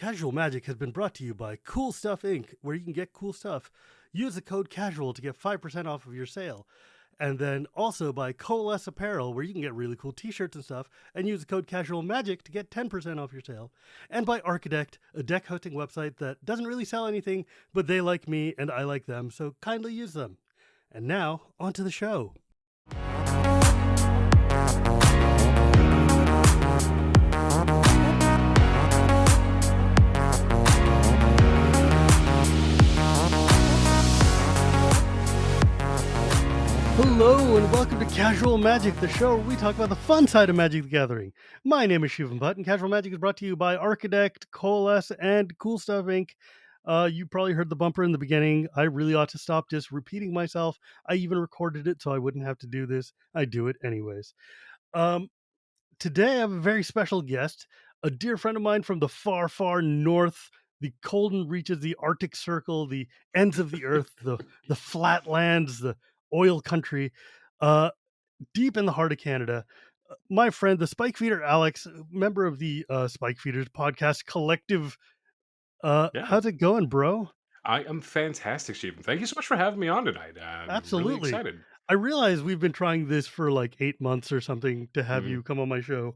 Casual Magic has been brought to you by Cool Stuff Inc., where you can get cool stuff. Use the code CASUAL to get 5% off of your sale. And then also by Coalesce Apparel, where you can get really cool t-shirts and stuff, and use the code CASUALMAGIC to get 10% off your sale. And by Archidekt, a deck hosting website that doesn't really sell anything, but they like me and I like them, so kindly use them. And now, on to the show. Hello and welcome to Casual Magic, the show where we talk about the fun side of Magic the Gathering. My name is Shivam Bhatt, and Casual Magic is brought to you by Archidekt, Coalesce, and CoolStuffInc. You probably heard the bumper in the beginning. I really ought to stop just repeating myself. I even recorded it so I wouldn't have to do this. I do it anyways. Today I have a very special guest, a dear friend of mine from the far, far north, the golden reaches, the Arctic Circle, the ends of the earth, the flatlands, the oil country, deep in the heart of Canada. My friend, the Spike Feeder Alex, member of the Spike Feeders podcast collective. Yeah, How's it going, bro? I am fantastic, Shivam. Thank you so much for having me on tonight. I'm really Absolutely. excited. I realize we've been trying this for like 8 months or something to have Mhm. you come on my show,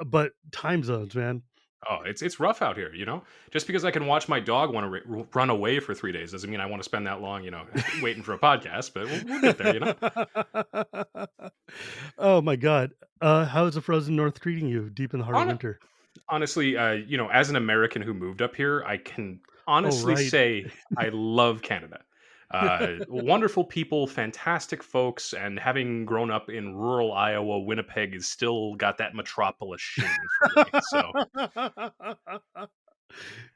but time zones, man. Oh, it's rough out here, you know. Just because I can watch my dog want to run away for 3 days doesn't mean I want to spend that long, waiting for a podcast. But we'll get there. Oh my God. How is the frozen north treating you deep in the heart of Hon- winter? Honestly, as an American who moved up here, I can Oh, honestly right. say I love Canada. Wonderful people, fantastic folks, and having grown up in rural Iowa, Winnipeg is still got that metropolis sheen for me. So, yeah,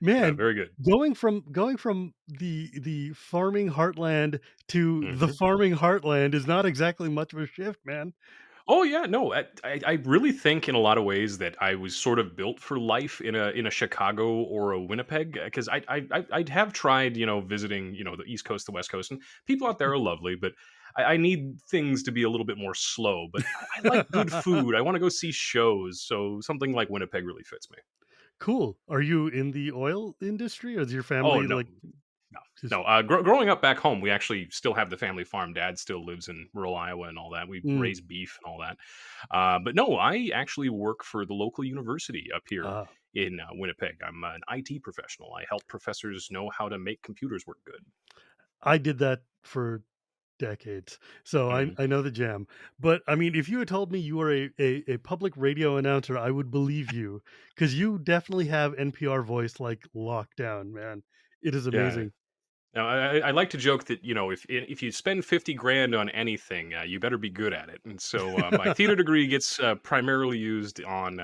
Man, very good. going from the farming heartland to the Mhm. farming heartland is not exactly much of a shift, man. Oh yeah, no, I really think in a lot of ways that I was sort of built for life in a Chicago or a Winnipeg because I have tried visiting the East Coast, the West Coast, and people out there are lovely, but I need things to be a little bit more slow. But I like good food. I want to go see shows, so something like Winnipeg really fits me. Cool. Are you in the oil industry or is your Oh family no, like no, just no. Growing up back home, we actually still have the family farm. Dad still lives in rural Iowa and all that. We mm, raise beef and all that. But no, I actually work for the local university up here uh, in Winnipeg. I'm an IT professional. I help professors know how to make computers work good. I did that for decades. So Mhm. I know the jam. But I mean, if you had told me you were a public radio announcer, I would believe you because you definitely have NPR voice like locked down, man. It is Yeah. amazing. Now, I like to joke that if you spend 50 grand on anything, you better be good at it. And so my theater degree gets primarily used on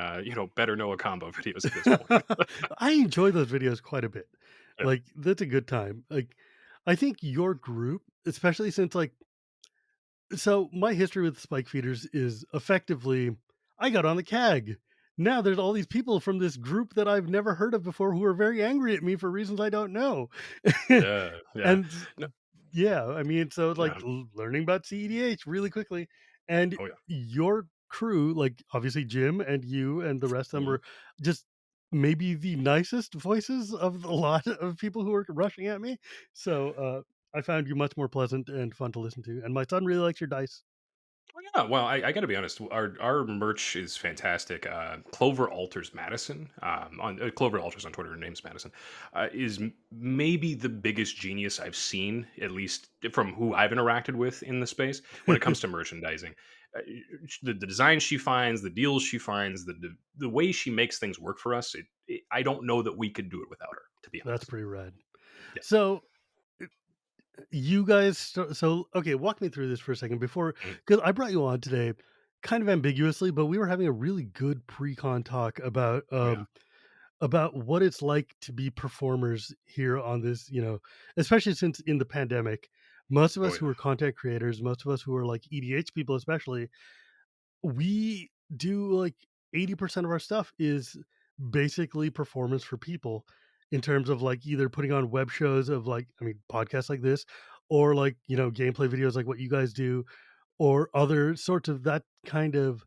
better Noah combo videos at this point. I enjoy those videos quite a bit. Yeah. Like that's a good time. Like I think your group, especially since like so my history with spike feeders is effectively I got on the CAG. Now there's all these people from this group that I've never heard of before who are very angry at me for reasons I don't know. Yeah, yeah. and No, yeah, I mean, so it's like yeah. learning about CEDH really quickly. And Oh yeah. your crew, like obviously Jim and you and the rest of them Mhm. were just maybe the nicest voices of a lot of people who were rushing at me. So I found you much more pleasant and fun to listen to. And my son really likes your dice. Oh, yeah, well, I got to be honest. Our merch is fantastic. Clover Alters Madison on Clover Alters on Twitter. Her name's Madison. Maybe the biggest genius I've seen, at least from who I've interacted with in the space when it comes to merchandising. The design she finds, the deals she finds, the way she makes things work for us. I don't know that we could do it without her. To be That's honest. pretty rad. Yeah. So you guys, so okay, walk me through this for a second before, Mhm. because I brought you on today, kind of ambiguously, but we were having a really good pre-con talk Oh yeah. about what it's like to be performers here on this, especially since in the pandemic, most of Oh us yeah. who are content creators, most of us who are like EDH people, especially, we do like 80% of our stuff is basically performance for people in terms of like either putting on web shows of like, I mean, podcasts like this, or like, gameplay videos like what you guys do, or other sorts of that kind of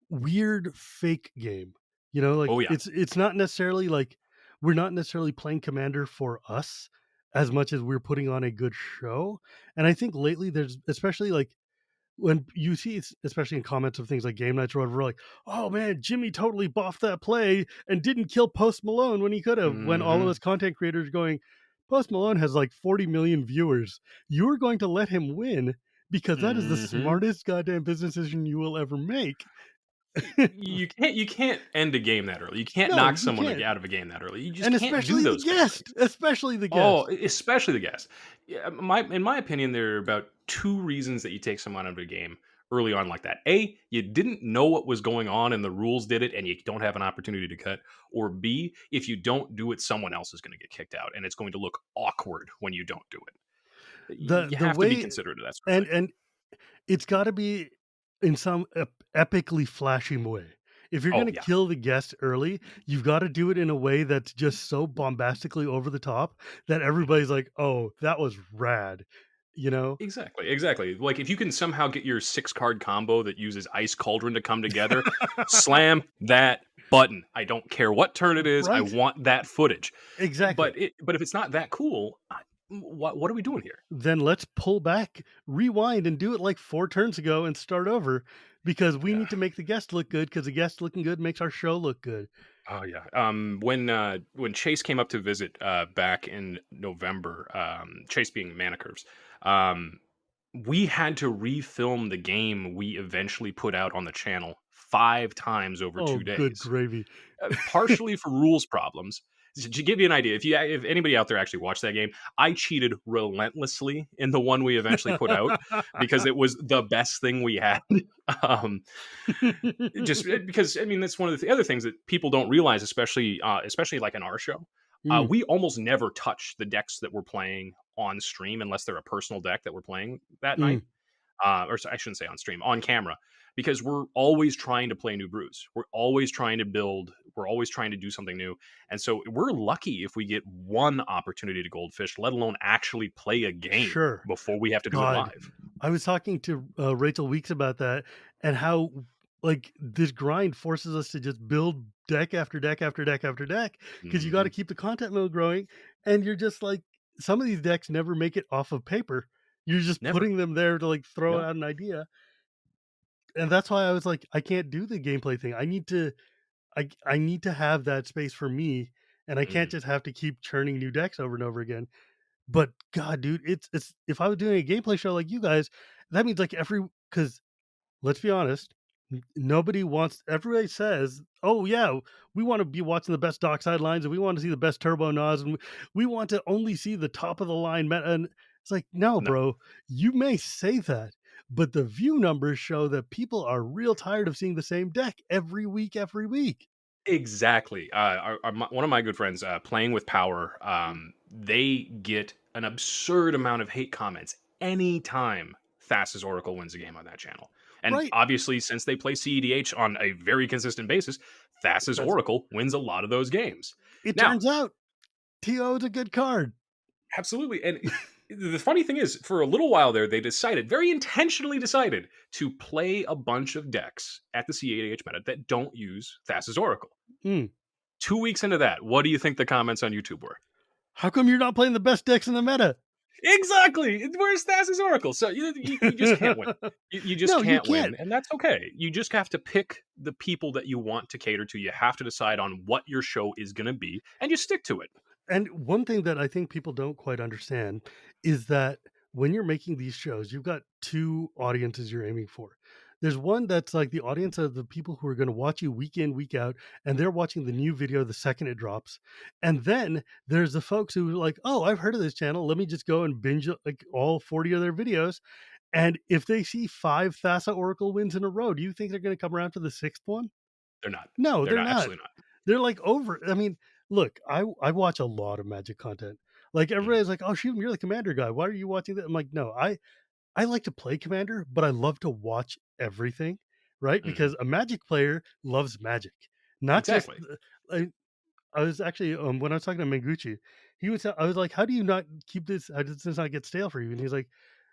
weird fake game. Like Oh yeah. it's not necessarily like we're not necessarily playing Commander for us as much as we're putting on a good show. And I think lately there's especially like when you see especially in comments of things like game nights or whatever, like, oh man, Jimmy totally boffed that play and didn't kill Post Malone when he could have. When all of Mhm. us content creators going, Post Malone has like 40 million viewers. You're going to let him win because that is the Mhm. smartest goddamn business decision you will ever make. You can't end a game that early. You can't No, knock you someone can't. out of a game that early. You just And can't do especially the those kind of guest, things. especially the Oh, guest. especially the guess. Yeah, in my opinion, there are about two reasons that you take someone out of a game early on like that. A, you didn't know what was going on and the rules did it, and you don't have an opportunity to cut. Or B, if you don't do it, someone else is going to get kicked out, and it's going to look awkward when you don't do it. You The have to be way considerate of that sort of thing. and it's gotta be in some epically flashing way. If you're Oh gonna yeah, kill the guest early, you've gotta do it in a way that's just so bombastically over the top that everybody's like, "Oh, that was rad," you know? exactly, exactly. Like if you can somehow get your 6 card combo that uses Ice Cauldron to come together, slam that button. I don't care what turn it is. I Right? want that footage. Exactly. But if it's not that cool, what are we doing here? Then let's pull back, rewind, and do it like 4 turns ago and start over because we Yeah. to make the guest look good because the guest looking good makes our show look good. Oh yeah. When Chase came up to visit back in November, Chase being Mana Curves, um, we had to refilm the game we eventually put out on the channel 5 times over Oh, two good days. gravy. Partially for rules problems. To give you an idea, if anybody out there actually watched that game, I cheated relentlessly in the one we eventually put out because it was the best thing we had. um, just because I mean that's one of the other things that people don't realize, especially like in our show. Mm, We almost never touch the decks that we're playing on stream unless they're a personal deck that we're playing that night, mm, I shouldn't say on stream, on camera, because we're always trying to play new brews. We're always trying to build. We're always trying to do something new. And so we're lucky if we get one opportunity to goldfish, let alone actually play a game sure. before we have to do it God, live. I was talking to Rachel Weeks about that and how like this grind forces us to just build deck after deck after deck after deck because you got to Hmm. keep the content mill growing. And you're just like, some of these decks never make it off of paper. You're just Never. putting them there to like throw No. out an idea. And that's why I was like, I can't do the gameplay thing. I need to have that space for me. And I can't Hmm. just have to keep churning new decks over and over again. But god, dude, it's if I was doing a gameplay show like you guys, that means like every because let's be honest, nobody wants. Everybody says, "Oh yeah, we want to be watching the best dockside lines, and we want to see the best turbo nos, and we want to only see the top of the line." And it's like, no, No. bro, you may say that, but the view numbers show that people are real tired of seeing the same deck every week, every week. Exactly. One of my good friends, playing with Power, they get an absurd amount of hate comments anytime Thassa's Oracle wins a game on that channel. And Right? obviously, since they play CEDH on a very consistent basis, Thassa's That's Oracle wins a lot of those games. it. Now, Turns out To is a good card. absolutely. And the funny thing is, for a little while there, they decided, very intentionally decided, to play a bunch of decks at the CEDH meta that don't use Thassa's Oracle. Hmm. 2 weeks into that, what do you think the comments on YouTube were? How come you're not playing the best decks in the meta? Exactly. Where's Thassa's Oracle? So you just can't win. You just No, you can't win, can't. and that's okay. You just have to pick the people that you want to cater to. You have to decide on what your show is going to be, and you stick to it. And one thing that I think people don't quite understand is that when you're making these shows, you've got two audiences you're aiming for. There's one that's like the audience of the people who are going to watch you week in, week out, and they're watching the new video the second it drops. And then there's the folks who are like, oh, I've heard of this channel. Let me just go and binge like all 40 of their videos. And if they see 5 Thassa Oracle wins in a row, do you think they're going to come around for the sixth one? They're not. No, They're they're not. not. Absolutely not. They're like over. I mean, look, I watch a lot of Magic content. Like Mhm, everybody's like, "Oh, shoot, you're the Commander guy. Why are you watching that?" I'm like, "No, I like to play Commander, but I love to watch everything, right? mhm. Because a Magic player loves Magic, not just." Exactly. I was actually when I was talking to Mengucci, I was like, "How do you not keep this? How does this not get stale for you?" And he's like,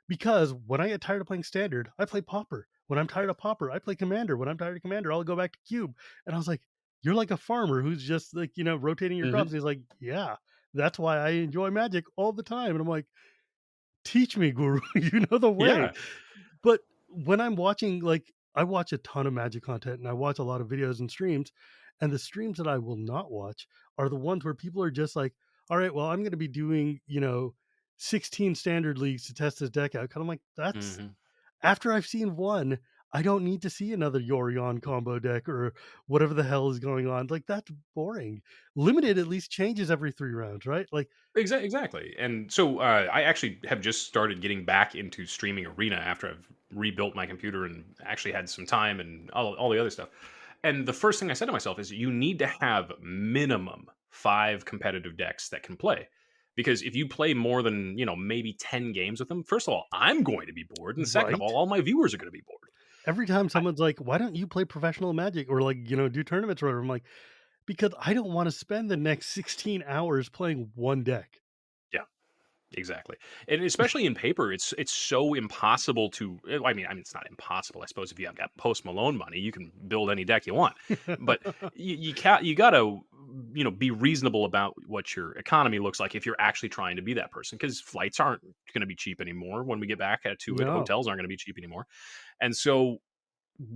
"Because when I get tired of playing Standard, I play Pauper. When I'm tired of Pauper, I play Commander. When I'm tired of Commander, I'll go back to Cube." And I was like, you're like a farmer who's just like, rotating your Mhm. crops. He's like, yeah, that's why I enjoy Magic all the time. And I'm like, teach me, guru. You know the way. Yeah. But when I'm watching, like, I watch a ton of Magic content and I watch a lot of videos and streams. And the streams that I will not watch are the ones where people are just like, all right, well, I'm going to be doing, 16 standard leagues to test this deck out. Kind of like, that's Mhm. after I've seen one, I don't need to see another Yorion combo deck or whatever the hell is going on. Like, that's boring. Limited at least changes every 3 rounds, right? Like, Exactly. And so I actually have just started getting back into streaming Arena after I've rebuilt my computer and actually had some time and all the other stuff. And the first thing I said to myself is you need to have minimum 5 competitive decks that can play. Because if you play more than, maybe 10 games with them, first of all, I'm going to be bored. And second of right? all my viewers are going to be bored. Every time I, someone's like, "Why don't you play professional Magic or, like, do tournaments or whatever?" I'm like, "Because I don't wanna spend the next 16 hours playing one deck." yeah. Exactly, and especially in paper, it's so impossible to. I mean, it's not impossible. I suppose if you have got Post Malone money, you can build any deck you want. But you can't. You gotta, be reasonable about what your economy looks like if you're actually trying to be that person. Because flights aren't going to be cheap anymore when we get back to it. No. Hotels aren't going to be cheap anymore, and so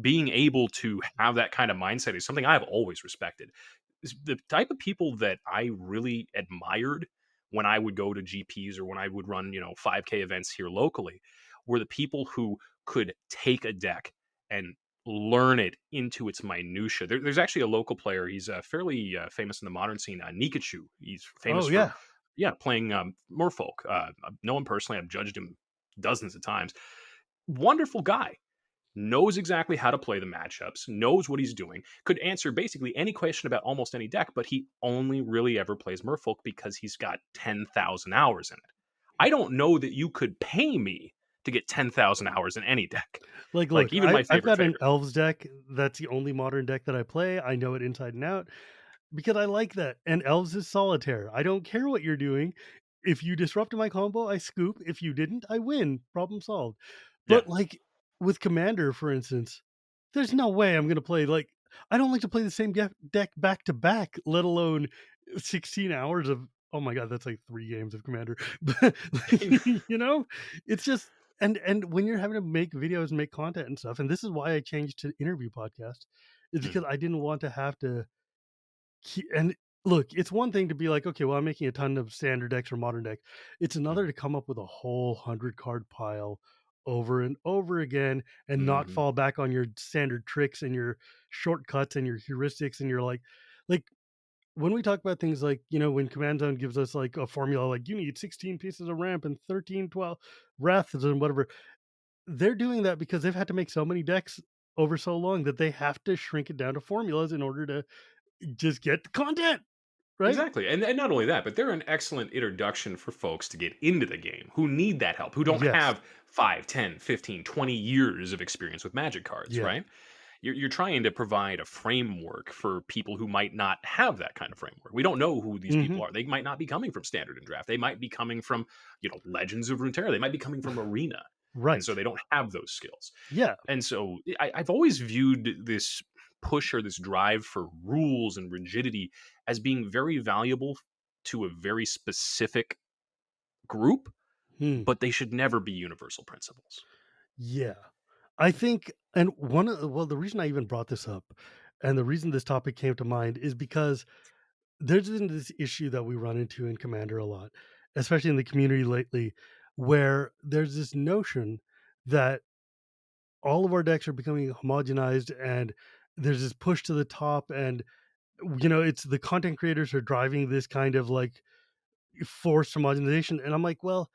being able to have that kind of mindset is something I've always respected. The type of people that I really admired when I would go to GPs or when I would run, 5K events here locally were the people who could take a deck and learn it into its minutia. There's actually a local player. He's fairly famous in the modern scene, Nikachu. He's famous Oh, for, yeah. yeah, playing Merfolk. I know him personally. I've judged him dozens of times. Wonderful guy, knows exactly how to play the matchups, knows what he's doing, could answer basically any question about almost any deck, but he only really ever plays Merfolk because he's got 10,000 hours in it. I don't know that you could pay me to get 10,000 hours in any deck. Like, Like, look, even my I've favorite got an favorite. Elves deck. That's the only modern deck that I play. I know it inside and out because I like that, and Elves is solitaire. I don't care what you're doing. If you disrupted my combo, I scoop. If you didn't, I win. Problem solved. Yeah. But, like, with Commander, for instance, there's no way I'm gonna play, like, I don't like to play the same deck back to back, let alone 16 hours of, oh my god, that's like 3 games of Commander. But, like, you know? It's just, and when you're having to make videos and make content and stuff, and this is why I changed to interview podcast, is Mhm, because I didn't want to have to and look, it's one thing to be like, okay, well, I'm making a ton of standard decks or modern deck. It's mhm, another to come up with a whole 100 card pile over and over again and not mhm. fall back on your standard tricks and your shortcuts and your heuristics and your like when we talk about things like, when Command Zone gives us like a formula like you need 16 pieces of ramp and 13, 12 wraths and whatever, they're doing that because they've had to make so many decks over so long that they have to shrink it down to formulas in order to just get the content, right? Exactly, and not only that, but they're an excellent introduction for folks to get into the game who need that help, who don't Yes. have 5, 10, 15, 20 years of experience with Magic cards, Yeah. right? You're trying to provide a framework for people who might not have that kind of framework. We don't know who these people Mhm. are. They might not be coming from Standard and Draft. They might be coming from, Legends of Runeterra. They might be coming from Arena, and so Right. they don't have those skills. Yeah. And so I've always viewed this push or this drive for rules and rigidity as being very valuable to a very specific group, Hmm. but they should never be universal principles. Yeah. I think, and one of well, the reason I even brought this up and the reason this topic came to mind is because there's been this issue that we run into in Commander a lot, especially in the community lately, where there's this notion that all of our decks are becoming homogenized and there's this push to the top and it's the content creators are driving this kind of like forced homogenization. And I'm like, well,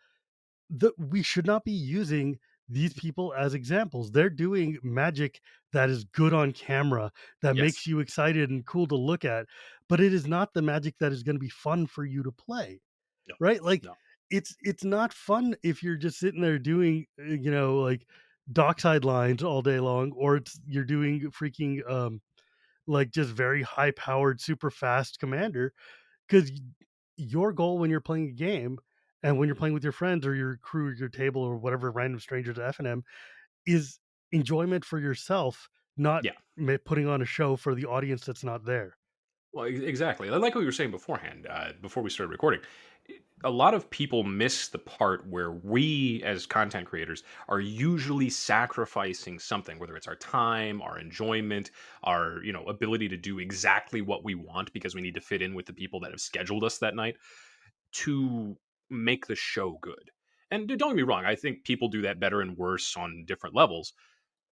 we should not be using these people as examples. They're doing magic that is good on camera, that Yes. makes you excited and cool to look at, but it is not the magic that is going to be fun for you to play, No. right? Like, No. it's not fun if you're just sitting there doing like dockside lines all day long, or you're doing freaking like just very high powered super fast commander, because your goal when you're playing a game and when you're playing with your friends or your crew or your table or whatever random strangers at FNM is enjoyment for yourself, not Yeah. putting on a show for the audience that's not there. Well, exactly. Like what you were saying beforehand, before we started recording. A lot of people miss the part where we, as content creators, are usually sacrificing something, whether it's our time, our enjoyment, our ability to do exactly what we want because we need to fit in with the people that have scheduled us that night to make the show good. And don't get me wrong, I think people do that better and worse on different levels,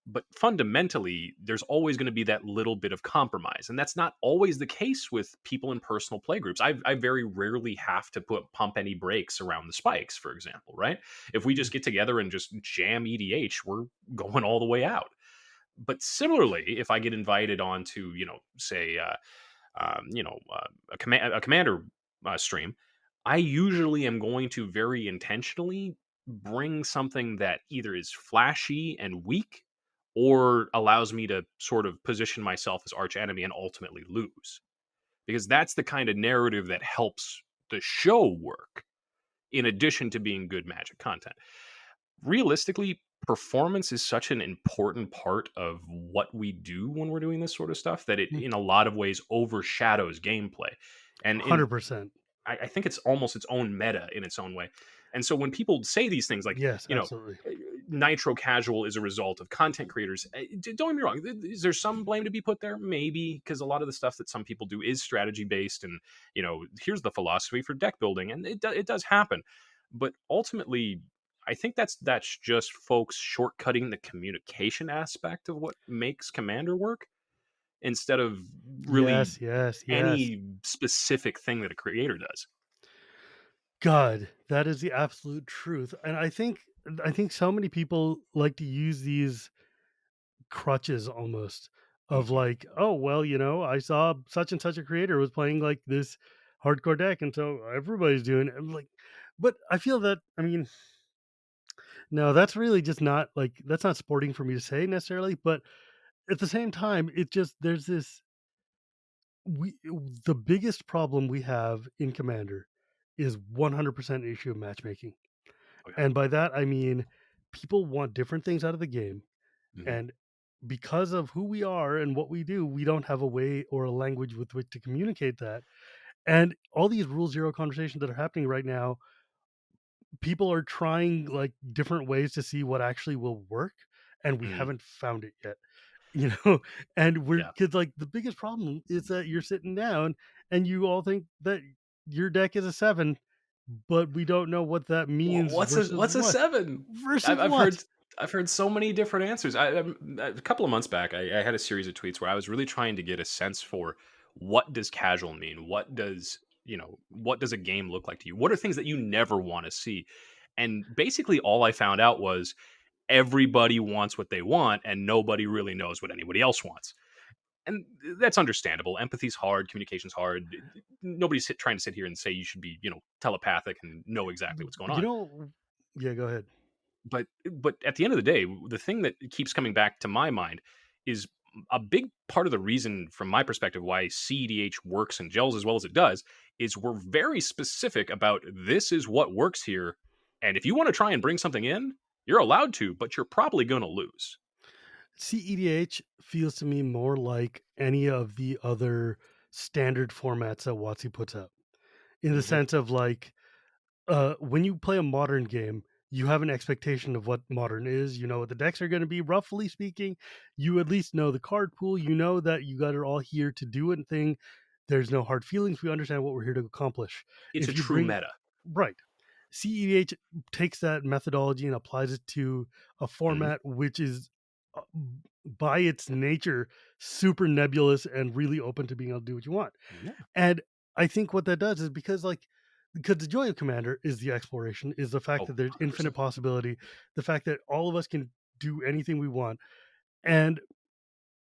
but fundamentally there's always going to be that little bit of compromise, and that's not always the case with people in personal play groups. I very rarely have to pump any brakes around the spikes, for example, right? If we just get together and just jam EDH, we're going all the way out. But similarly, if I get invited onto, say, a commander stream, I usually am going to very intentionally bring something that either is flashy and weak or allows me to sort of position myself as arch enemy and ultimately lose, because that's the kind of narrative that helps the show work in addition to being good magic content. Realistically, performance is such an important part of what we do when we're doing this sort of stuff that it Mm, in a lot of ways overshadows gameplay. And in 100%. I think it's almost its own meta in its own way. And so when people say these things like, Yes, you know, absolutely. nitro casual is a result of content creators, don't get me wrong. Is there some blame to be put there? Maybe, because a lot of the stuff that some people do is strategy based, and here's the philosophy for deck building, and it does happen. But ultimately, I think that's just folks shortcutting the communication aspect of what makes Commander work instead of really Yes, yes, yes. any specific thing that a creator does. God, that is the absolute truth. And I think so many people like to use these crutches almost of Mhm. like, oh well, I saw such and such a creator was playing like this hardcore deck, and so everybody's doing it. I'm like, but I feel that I mean, no, that's really just not like that's not sporting for me to say necessarily, but at the same time, it just there's this we the biggest problem we have in Commander is 100% issue of matchmaking. Okay. And by that I mean people want different things out of the game, Mhm. and because of who we are and what we do, we don't have a way or a language with which to communicate that. And all these rule zero conversations that are happening right now, people are trying like different ways to see what actually will work, and we Mhm. haven't found it yet. you know and we're Yeah. because like the biggest problem is that you're sitting down and you all think that your deck is a seven, but we don't know what that means versus What's a what 7? versus I've what. heard so many different answers. A couple of months back, I had a series of tweets where I was really trying to get a sense for what does casual mean? What does a game look like to you? What are things that you never want to see? And basically all I found out was everybody wants what they want and nobody really knows what anybody else wants. And that's understandable. Empathy's hard, communication's hard. Nobody's trying to sit here and say you should be, telepathic and know exactly what's going you on. know yeah, go ahead. But at the end of the day, the thing that keeps coming back to my mind is a big part of the reason, from my perspective, why CEDH works and gels as well as it does is we're very specific about this is what works here, and if you want to try and bring something in, you're allowed to, but you're probably going to lose. CEDH feels to me more like any of the other standard formats that WotC puts out, in the Hmm. sense of like, when you play a modern game, you have an expectation of what modern is. You know what the decks are going to be, roughly speaking. You at least know the card pool. You know that you got it all here to do a thing. There's no hard feelings. We understand what we're here to accomplish. It's a If you true bring meta. right, CEDH takes that methodology and applies it to a Hmm. format which is, uh, by its nature, super nebulous and really open to being able to do what you want. Yeah. And I think what that does is because the joy of Commander is the exploration, is the fact Oh, that there's infinite 100%. possibility, the fact that all of us can do anything we want. And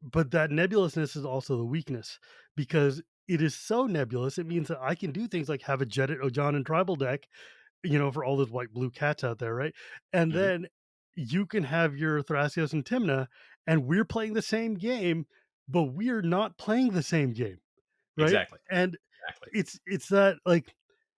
but that nebulousness is also the weakness, because it is so nebulous. It means that I can do things like have a Jedit Ojan and tribal deck, for all those white blue cats out there, right? And Hmm. then you can have your Thrasios and Timna, and we're playing the same game, but we're not playing the same game, right? Exactly. And Exactly. it's that like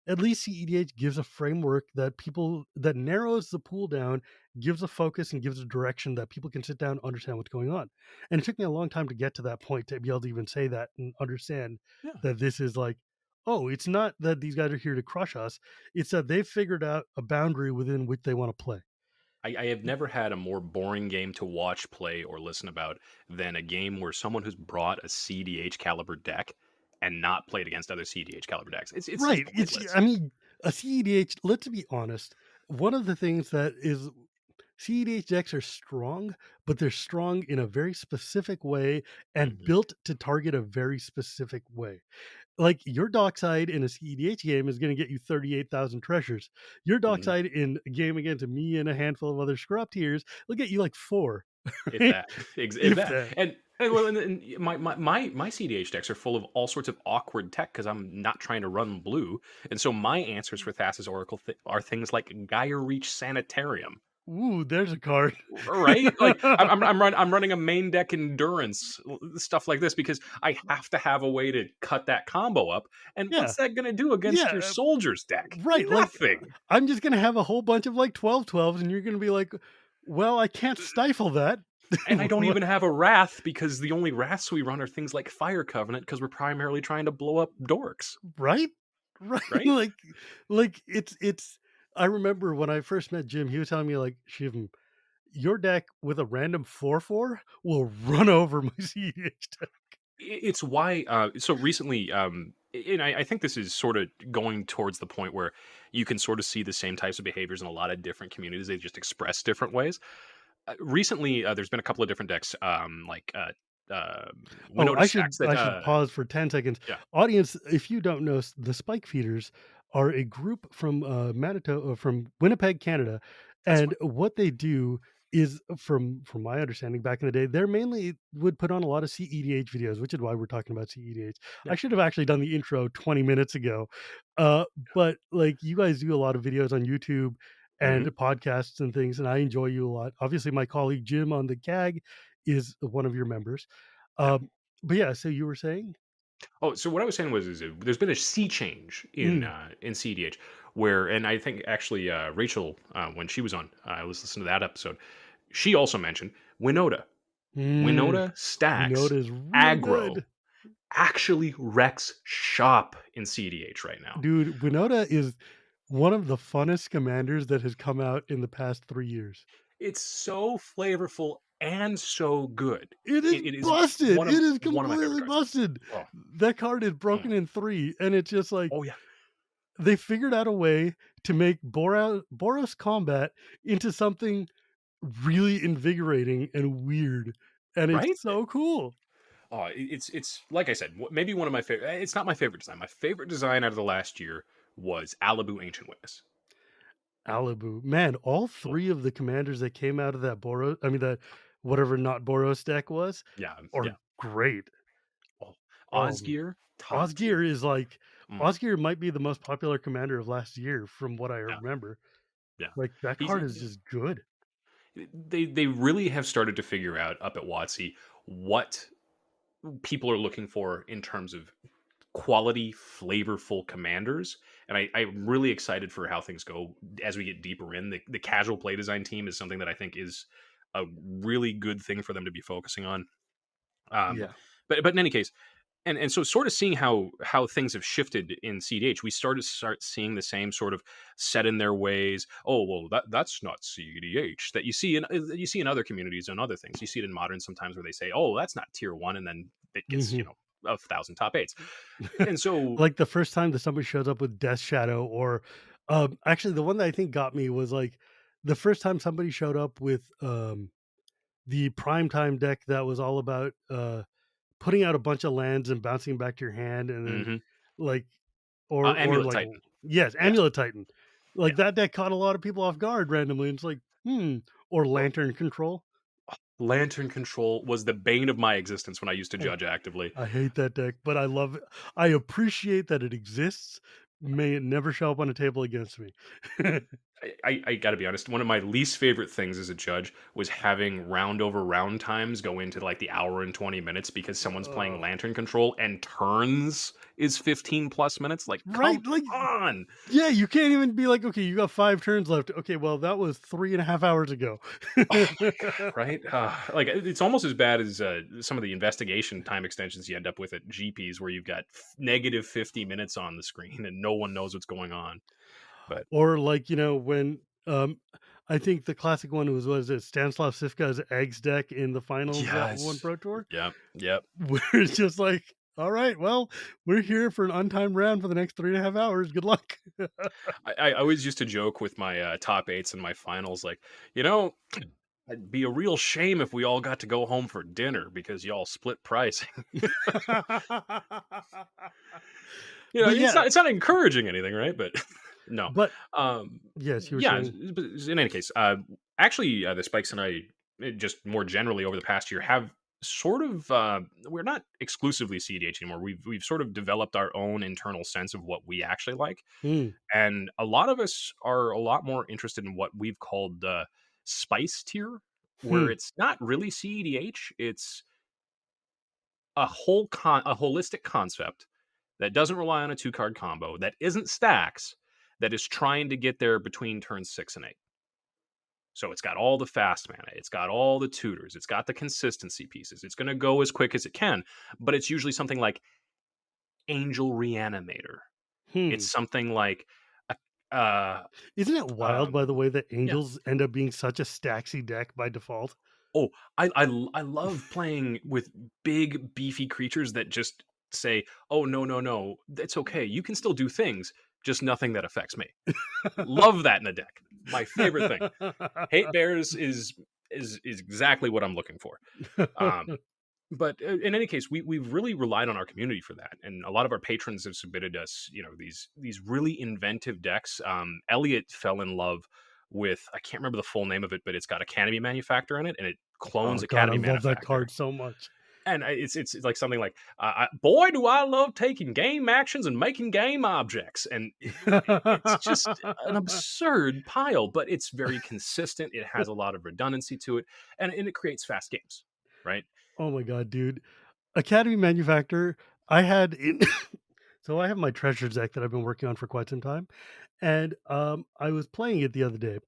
at least CEDH gives a framework that people that narrows the pool down, gives a focus and gives a direction that people can sit down and understand what's going on. And it took me a long time to get to that point to be able to even say that and understand Yeah. that this is like, oh, it's not that these guys are here to crush us. It's that they've figured out a boundary within which they want to play. I have never had a more boring game to watch, play, or listen about than a game where someone who's brought a CDH caliber deck and not played against other CDH caliber decks. It's just Right. It's pointless. I mean, a CEDH, let's be honest, one of the things that is CEDH decks are strong, but they're strong in a very specific way and Mhm, built to target a very specific way. Like your dockside in a CEDH game is going to get you 38,000 treasures. Your mhm. dockside in a game against me and a handful of other scrub tiers will get you like four, If right? that, if If that, that. and well, and my CDH decks are full of all sorts of awkward tech because I'm not trying to run blue, and so my answers for Thassa's Oracle are things like Gaia Reach Sanitarium, Ooh, there's a card. right? Like I'm running a main deck endurance stuff like this because I have to have a way to cut that combo up. And Yeah. what's that going to do against your Yeah. soldiers deck? Right. Like Nothing. I'm just going to have a whole bunch of like 12/12s and you're going to be like, well, I can't stifle that. And I don't even have a wrath because the only wraths we run are things like Fire Covenant because we're primarily trying to blow up dorks, Right? Right, right? it's I remember when I first met Jim, he was telling me like, "Shivam, your deck with a random 4/4 will run over my CEDH deck." It's why. So recently, and I think this is sort of going towards the point where you can sort of see the same types of behaviors in a lot of different communities. They just express different ways. Recently, there's been a couple of different decks, Oh, Winota stacks that, I should pause for 10 seconds. yeah, Audience, if you don't know, the Spike Feeders are a group from Manitoba, from Winnipeg, Canada, that's and fine. what they do is, from my understanding back in the day, they're mainly would put on a lot of CEDH videos, which is why we're talking about CEDH. Yeah. I should have actually done the intro 20 minutes ago, but like you guys do a lot of videos on YouTube and Mhm. podcasts and things, and I enjoy you a lot. Obviously, my colleague Jim on the CAG is one of your members. Yeah. But yeah, so you were saying? Oh, so what I was saying was, there's been a sea change Mm. in CDH where, and I think actually Rachel, when she was on, I was listening to that episode. She also mentioned Winota. Mm. Winota stacks Winota is real aggro good. actually wrecks shop in CDH right now. Dude, Winota is one of the funnest commanders that has come out in the past 3 years. It's so flavorful and so good. It is It is busted. It is one of my favorite completely cards. busted. Oh, That card is mm. broken in 3, and it's just like Oh yeah, they figured out a way to make Boros combat into something really invigorating and weird, and it's right? so cool. Oh, it's like I said, maybe one of my favorite. It's not my favorite design. My favorite design out of the last year was Alibu Ancient Witness. Alibu. Man, all Oh, 3 of the commanders that came out of that Boros, I mean, that whatever not Boros deck was, yeah, are yeah. great. Oh, Um, Osgear top Osgir tier. is like Mm, Osgir might be the most popular commander of last year from what I yeah, remember. yeah. Like, that He's card is just good. they really have started to figure out up at WotC what people are looking for in terms of quality, flavorful commanders. And I'm really excited for how things go as we get deeper in. The casual play design team is something that I think is a really good thing for them to be focusing on. Um, Yeah. but in any case, and so sort of seeing how things have shifted in CDH, we start seeing the same sort of set in their ways. Oh well, that's not CDH that you see in other communities and other things. You see it in modern sometimes where they say, oh, that's not tier one, and then it gets Mhm. 1,000 top eights. And so, Like, the first time that somebody shows up with Death Shadow or, actually, the one that I think got me was, like, the first time somebody showed up with, the primetime deck that was all about, putting out a bunch of lands and bouncing back to your hand and then, mhm. like or Amulet like Titan, yes, yes, Amulet Titan. yeah. Like, that deck caught a lot of people off guard randomly, and it's like, "Hmm," or Well, Lantern Control. Lantern Control was the bane of my existence when I used to I judge actively. I hate that deck, but I love it. I appreciate that it exists. May it never show up on a table against me. I gotta be honest. One of my least favorite things as a judge was having round over round times go into like the hour and 20 minutes because someone's playing Ugh. lantern control and turns is 15 plus minutes. Like, Right? come Like, on. yeah, you can't even be like, okay, you got 5 turns left. Okay, well, that was 3.5 hours ago. Oh my god, right? Like it's almost as bad as some of the investigation time extensions you end up with at GPs, where you've got negative 50 minutes on the screen and no one knows what's going on. But Or like, when I think the classic one was it Stanislav Sivka's eggs deck in the finals at one yes, pro tour, yep, yep. where it's just like, all right, well, we're here for an untimed round for the next 3.5 hours. Good luck. I always used to joke with my top eights and my finals, like, you know, it'd be a real shame if we all got to go home for dinner because y'all split pricing. You know, But yeah, it's not encouraging anything, right? But no. but Um, yes, you were yeah. saying. But in any case, actually, the spikes and I just more generally over the past year have sort of we're not exclusively CDH anymore. We've sort of developed our own internal sense of what we actually like, Hmm. and a lot of us are a lot more interested in what we've called the spice tier, where Hmm. it's not really CEDH. It's a holistic concept that doesn't rely on a two card combo, that isn't stacks, that is trying to get there between turns 6 and 8. So it's got all the fast mana, it's got all the tutors, it's got the consistency pieces. It's going to go as quick as it can, but it's usually something like Angel Reanimator. It's Hmm. something like a, uh, Isn't it wild, by um, the way, that yeah. angels end up being such a stacksy deck by default? Oh, I love playing with big beefy creatures that just say, "Oh no, no, no, it's okay. You can still do things, just nothing that affects me." Love that in a deck. My favorite thing. Hate bears is exactly what I'm looking for. Um, but in any case, we've really relied on our community for that, and a lot of our patrons have submitted us, these really inventive decks. Elliot fell in love with, I can't remember the full name of it, but it's got Academy Manufactor in it, and it clones Oh god, I Academy love that Manufactor. card so much. And it's like something like, boy, do I love taking game actions and making game objects, and it's just an absurd pile, but it's very consistent. It has a lot of redundancy to it, and it creates fast games, right? Oh my god, dude. Academy Manufacturer, I had in so I have my treasures deck that I've been working on for quite some time, and, I was playing it the other day,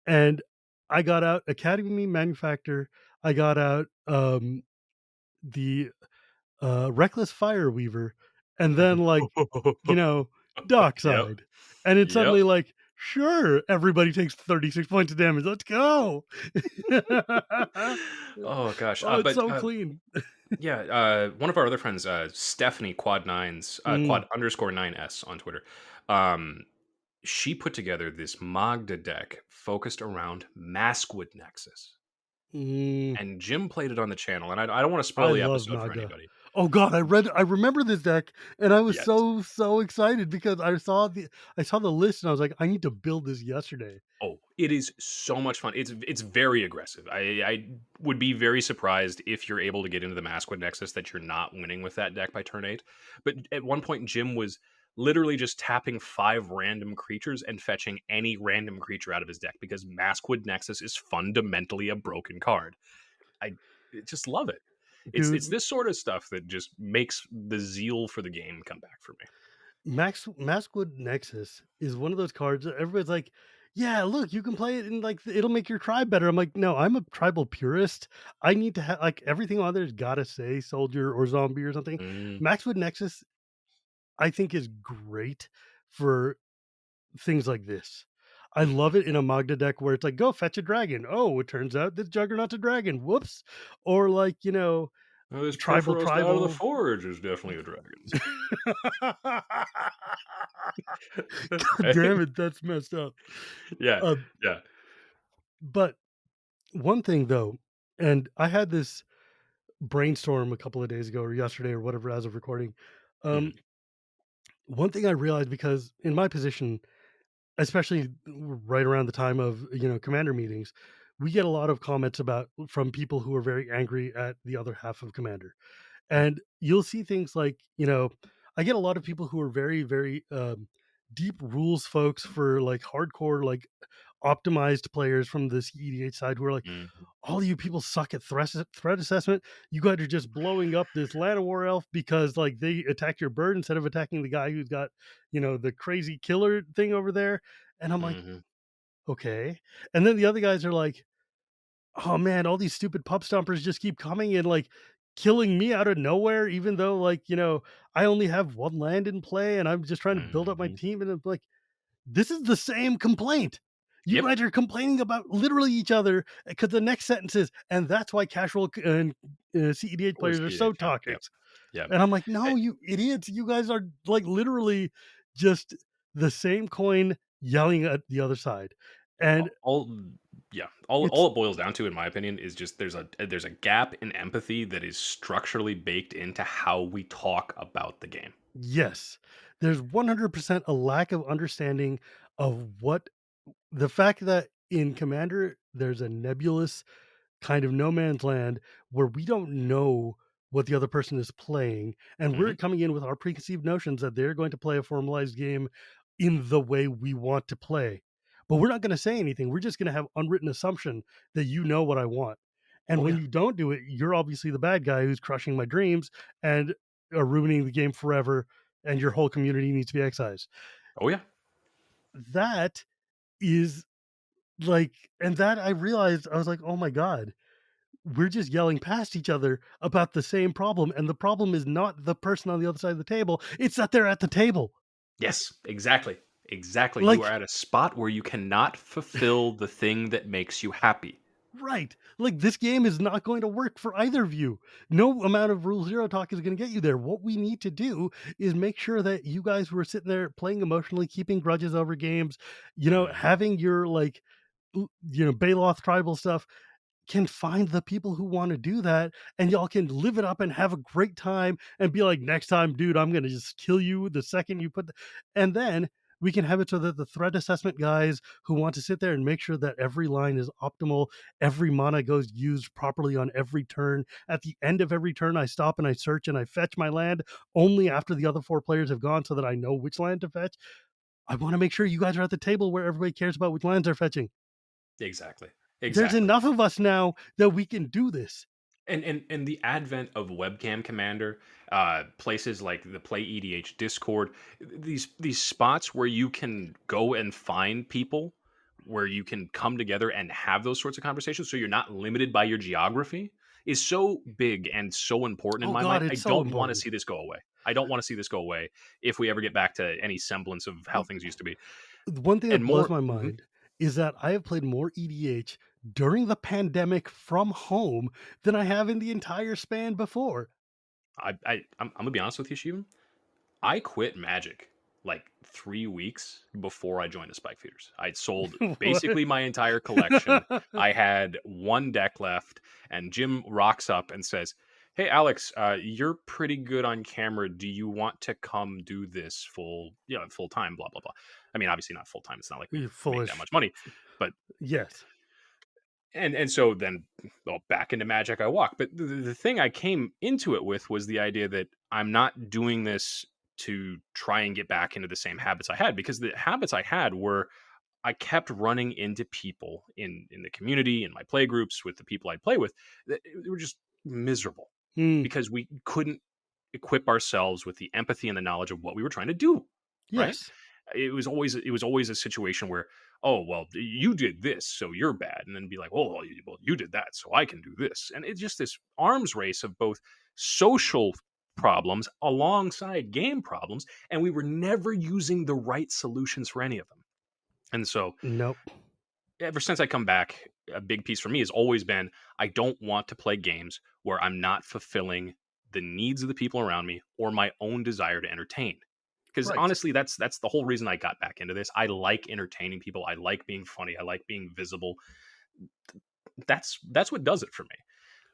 and I got out Academy Manufacturer, I got out, the, Reckless Fire Weaver, and then, like, you know, Yep, Dockside, and it's yep. suddenly like, "Sure, everybody takes 36 points of damage, let's go." Oh gosh, Oh, it's but so clean. yeah, one of our other friends, Stephanie Quad Nines, Mm, Quad underscore 9S on Twitter. Um, she put together this Magda deck focused around Maskwood Nexus. mm. And Jim played it on the channel, and I don't want to I spoil the love episode for Magda. anybody. Oh god, I remember this deck, and I was Yes. so excited because I saw the list, and I was like, "I need to build this yesterday." Oh, it is so much fun. It's very aggressive. I would be very surprised if you're able to get into the Masquid Nexus that you're not winning with that deck by turn 8. But at one point, Jim was literally just tapping 5 random creatures and fetching any random creature out of his deck because Masquid Nexus is fundamentally a broken card. I just love it. It's Dude, this sort of stuff that just makes the zeal for the game come back for me. Maskwood Nexus is one of those cards that everybody's like, "Yeah, look, you can play it and, like, it'll make your tribe better." I'm like, "No, I'm a tribal purist. I need to have like, everything on there's gotta say soldier or zombie or something." Mm. Maxwood Nexus, I think, is great for things like this. I love it in a Magda deck where it's like, "Go fetch a dragon." Oh, it turns out this Juggernaut's a dragon. Whoops. Or like, Oh, this tribal Perforos out of the tribal. forge is definitely a dragon. God damn it, that's messed up. Yeah, Uh, yeah. but one thing though, and I had this brainstorm a couple of days ago or yesterday or whatever as of recording. Mhm, Um, one thing I realized because in my position, especially right around the time of commander meetings, we get a lot of comments about from people who are very angry at the other half of commander, and you'll see things like I get a lot of people who are very deep rules folks for like hardcore, like optimized players from the CEDH side who are like, Mhm, all you people suck at threat assessment. You guys are just blowing up this Llanowar elf because like they attack your bird instead of attacking the guy who's got, the crazy killer thing over there. And I'm like, mhm. okay. And then the other guys are like, oh man, all these stupid pup stompers just keep coming and like killing me out of nowhere, even though like, I only have one land in play and I'm just trying to build up my Mhm. team. And I'm like, this is the same complaint. You Yep. guys are complaining about literally each other because the next sentence is, and that's why casual and CEDH Or players are so CEDH, yeah, toxic. yep, yep. And I'm like, Eh, no, you idiots. You guys are like literally just the same coin yelling at the other side. And all yeah, all it's, it boils down to, in my opinion, is just there's a gap in empathy that is structurally baked into how we talk about the game. yes, there's 100% a lack of understanding of what the fact that in Commander, there's a nebulous kind of no man's land where we don't know what the other person is playing, and we're Mhm. coming in with our preconceived notions that they're going to play a formalized game in the way we want to play, but we're not going to say anything. We're just going to have unwritten assumption that you know what I want, and Oh, when yeah. you don't do it, you're obviously the bad guy who's crushing my dreams and are ruining the game forever, and your whole community needs to be excised. Oh, yeah. That is like, and that I realized, I was like, oh my god, we're just yelling past each other about the same problem, and the problem is not the person on the other side of the table, it's that they're at the table. Yes, exactly, exactly. You are Like, at a spot where you cannot fulfill the thing that makes you happy. right, like, this game is not going to work for either of you. No amount of Rule Zero talk is gonna get you there. What we need to do is make sure that you guys who are sitting there playing emotionally, keeping grudges over games, Mhm. having your, like, Baloth tribal stuff, can find the people who want to do that, and y'all can live it up and have a great time and be like, next time, dude, I'm gonna just kill you the second you and then we can have it so that the threat assessment guys who want to sit there and make sure that every line is optimal, every mana goes used properly on every turn. At the end of every turn, I stop and I search and I fetch my land only after the other four players have gone so that I know which land to fetch. I want to make sure you guys are at the table where everybody cares about which lands they're fetching. Exactly, There's exactly. enough of us now that we can do this. And the advent of webcam commander, places like the Play EDH Discord, these spots where you can go and find people, where you can come together and have those sorts of conversations, so you're not limited by your geography, is so big and so important in Oh my god, mind. I it's so don't want to important. see this go away. I don't want to see this go away if we ever get back to any semblance of how Well, things used to be. the one thing that And blows more, my mhm, mind is that I have played more EDH during the pandemic from home than I have in the entire span before. I'm gonna be honest with you, Shivam. I quit Magic like 3 weeks before I joined the Spike Feeders. I'd sold What? basically my entire collection. I had 1 deck left, and Jim rocks up and says, "Hey, Alex, you're pretty good on camera. Do you want to come do this full time? Blah blah blah." I mean, obviously not full time. It's not like we You made that foolish. much money, but Yes. and so then, well, back into Magic I walk. But the thing I came into it with was the idea that I'm not doing this to try and get back into the same habits I had, because the habits I had were I kept running into people in the community, in my play groups, with the people I'd play with, that were just miserable Mm, because we couldn't equip ourselves with the empathy and the knowledge of what we were trying to do, right? yes. It was always a situation where, oh well, you did this so you're bad, and then be like, oh well, you did that so I can do this, and it's just this arms race of both social problems alongside game problems, and we were never using the right solutions for any of them. And so Nope. ever since I come back, a big piece for me has always been, I don't want to play games where I'm not fulfilling the needs of the people around me or my own desire to entertain. Because Right. honestly, that's the whole reason I got back into this. I like entertaining people. I like being funny. I like being visible. That's what does it for me.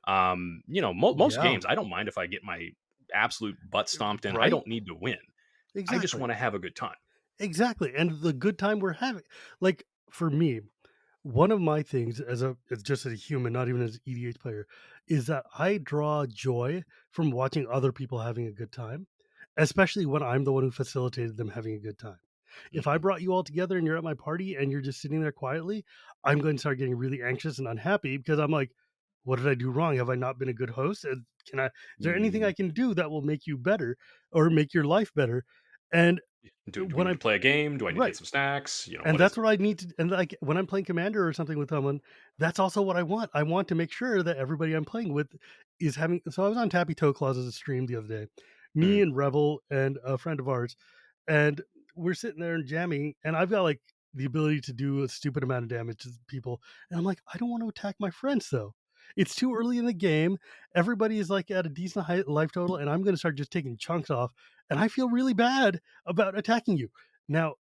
Most Yeah. games, I don't mind if I get my absolute butt stomped in. I Right? don't need to win. I just Exactly. want to have a good time. Exactly. And the good time we're having. Like for me, one of my things as just as a human, not even as an EDH player, is that I draw joy from watching other people having a good time, especially when I'm the one who facilitated them having a good time. If I Mhm. brought you all together and you're at my party and you're just sitting there quietly, I'm going to start getting really anxious and unhappy because I'm like, what did I do wrong? Have I not been a good host? Is there anything I Mhm. can do that will make you better or make your life better? And Do we when need I to play a game? Do I need to right, get some snacks? You know, and what is that's it? what I need to, and like when I'm playing Commander or something with someone, that's also what I want. I want to make sure that everybody I'm playing with is having. So I was on Tappy Toe Claus's stream the other day, me Mm, and Rebel and a friend of ours, and we're sitting there and jamming, and I've got like the ability to do a stupid amount of damage to people, and I'm like, I don't want to attack my friends though. It's too early in the game. Everybody is like at a decent life total, and I'm going to start just taking chunks off, and I feel really bad about attacking you. Now,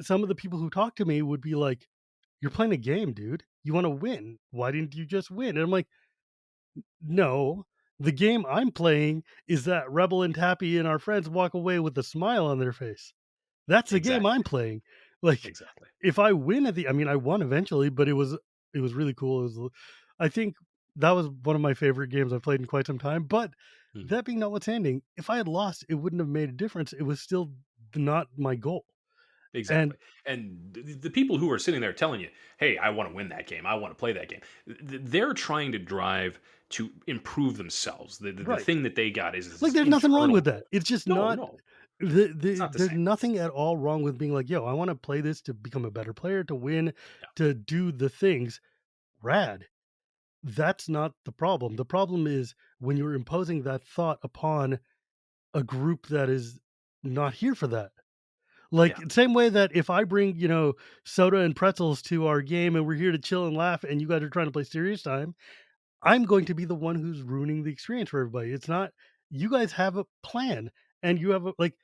some of the people who talk to me would be like, "You're playing a game, dude. You want to win. Why didn't you just win?" And I'm like, "No, the game I'm playing is that Rebel and Tappy and our friends walk away with a smile on their face. That's the game exactly, I'm playing." Like, exactly. if I win at the, I mean, I won eventually, but it was really cool. I think that was one of my favorite games I've played in quite some time. But Mhm. that being notwithstanding, if I had lost, it wouldn't have made a difference. It was still not my goal. And Exactly. And the people who are sitting there telling you, "Hey, I want to win that game. I want to play that game." They're trying to drive to improve themselves. The right. thing that they got is Like, this there's nothing wrong internal with that. goal. It's just No, not no, it's not the there's same. nothing at all wrong with being like, "Yo, I wanna play this to become a better player, to win, Yeah. to do the things." Rad. That's not the problem. The problem is when you're imposing that thought upon a group that is not here for that. Like, Yeah. same way that if I bring, soda and pretzels to our game and we're here to chill and laugh and you guys are trying to play serious time, I'm going to be the one who's ruining the experience for everybody. It's not, you guys have a plan and you have a, like,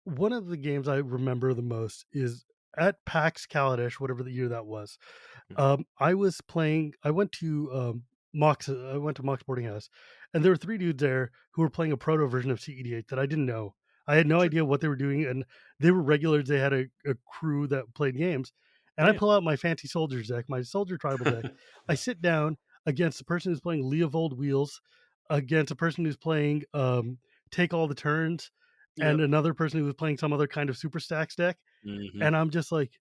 one of the games I remember the most is at PAX Kaladesh, whatever the year that was. Mhm. I was playing. I went to Mox Boarding House, and there were three dudes there who were playing a proto version of CEDH that I didn't know. I had no Sure. idea what they were doing, and they were regulars. They had a crew that played games, and I Yeah. pull out my fancy soldiers deck, my soldier tribal deck. I Yeah. sit down against the person who's playing Leovold Wheels, against a person who's playing Take All the Turns, and Yep. another person who was playing some other kind of super stacks deck, Mhm. and I'm just like,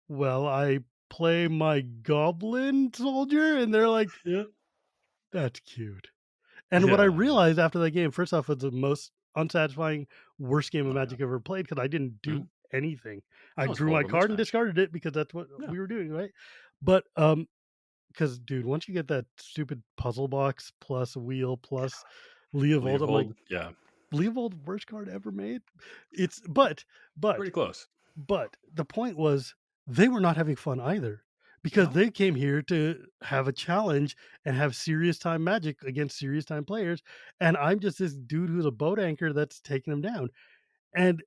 well, I play my goblin soldier, and they're like, Yeah. that's cute. And what I Yeah. Yeah. realized after that game, first off, was the most unsatisfying, worst game of Oh, yeah. Magic I've ever played because I didn't Mhm. do anything. I No, it's drew my horrible card and mismatch. discarded it because that's what Yeah. we were doing, right? But because dude, once you get that stupid puzzle box plus wheel plus Leovold, I'm like, Leopold. Yeah. Leovold worst card ever made. It's but Pretty close. But the point was they were not having fun either because No. they came here to have a challenge and have serious time magic against serious time players. And I'm just this dude who's a boat anchor that's taking them down. And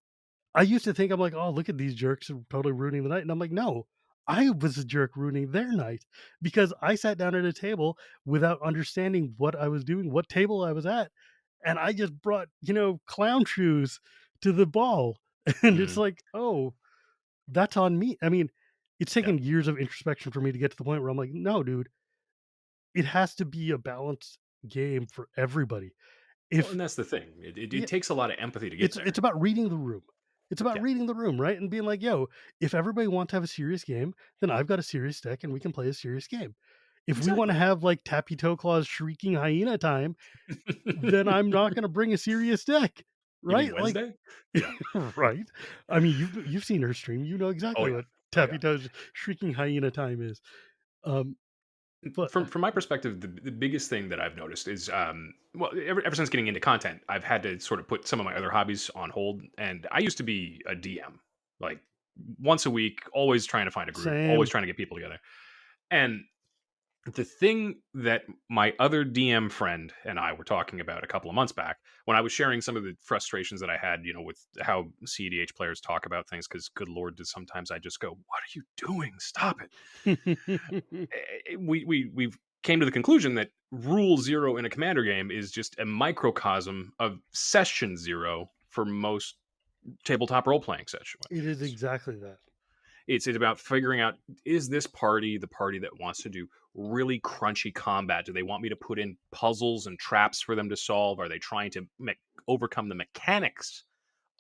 I used to think, I'm like, oh, look at these jerks totally ruining the night. And I'm like, no, I was a jerk ruining their night because I sat down at a table without understanding what I was doing, what table I was at. And I just brought, clown shoes to the ball. And it's Mhm. like, oh, that's on me. I mean, it's Yeah. taken years of introspection for me to get to the point where I'm like, "No, dude, it has to be a balanced game for everybody." Well, If and that's the thing. It Yeah, takes a lot of empathy to get it's there. about reading the room. It's about Yeah. reading the room, right? And being like, "Yo, if everybody wants to have a serious game, then I've got a serious deck and we can play a serious game. If we wanna Exactly. have, like, Tappy Toe Claw's shrieking hyena time, then I'm not gonna bring a serious deck." You mean Right? Like Wednesday? Yeah. right? I mean, you've seen her stream, you know Oh, exactly yeah. what Oh, yeah. Tappy Toe's shrieking hyena time is. Um, but From my perspective, the biggest thing that I've noticed is, well, ever since getting into content, I've had to sort of put some of my other hobbies on hold. And I used to be a DM, like once a week, always trying to find a group, always same. trying to get people together. And the thing that my other DM friend and I were talking about a couple of months back, when I was sharing some of the frustrations that I had, with how CDH players talk about things, because good lord, does sometimes I just go, "What are you doing? Stop it!" We came to the conclusion that rule zero in a commander game is just a microcosm of session zero for most tabletop role playing It is sessions. exactly that. It's about figuring out, is this party the party that wants to do really crunchy combat? Do they want me to put in puzzles and traps for them to solve? Are they trying to overcome the mechanics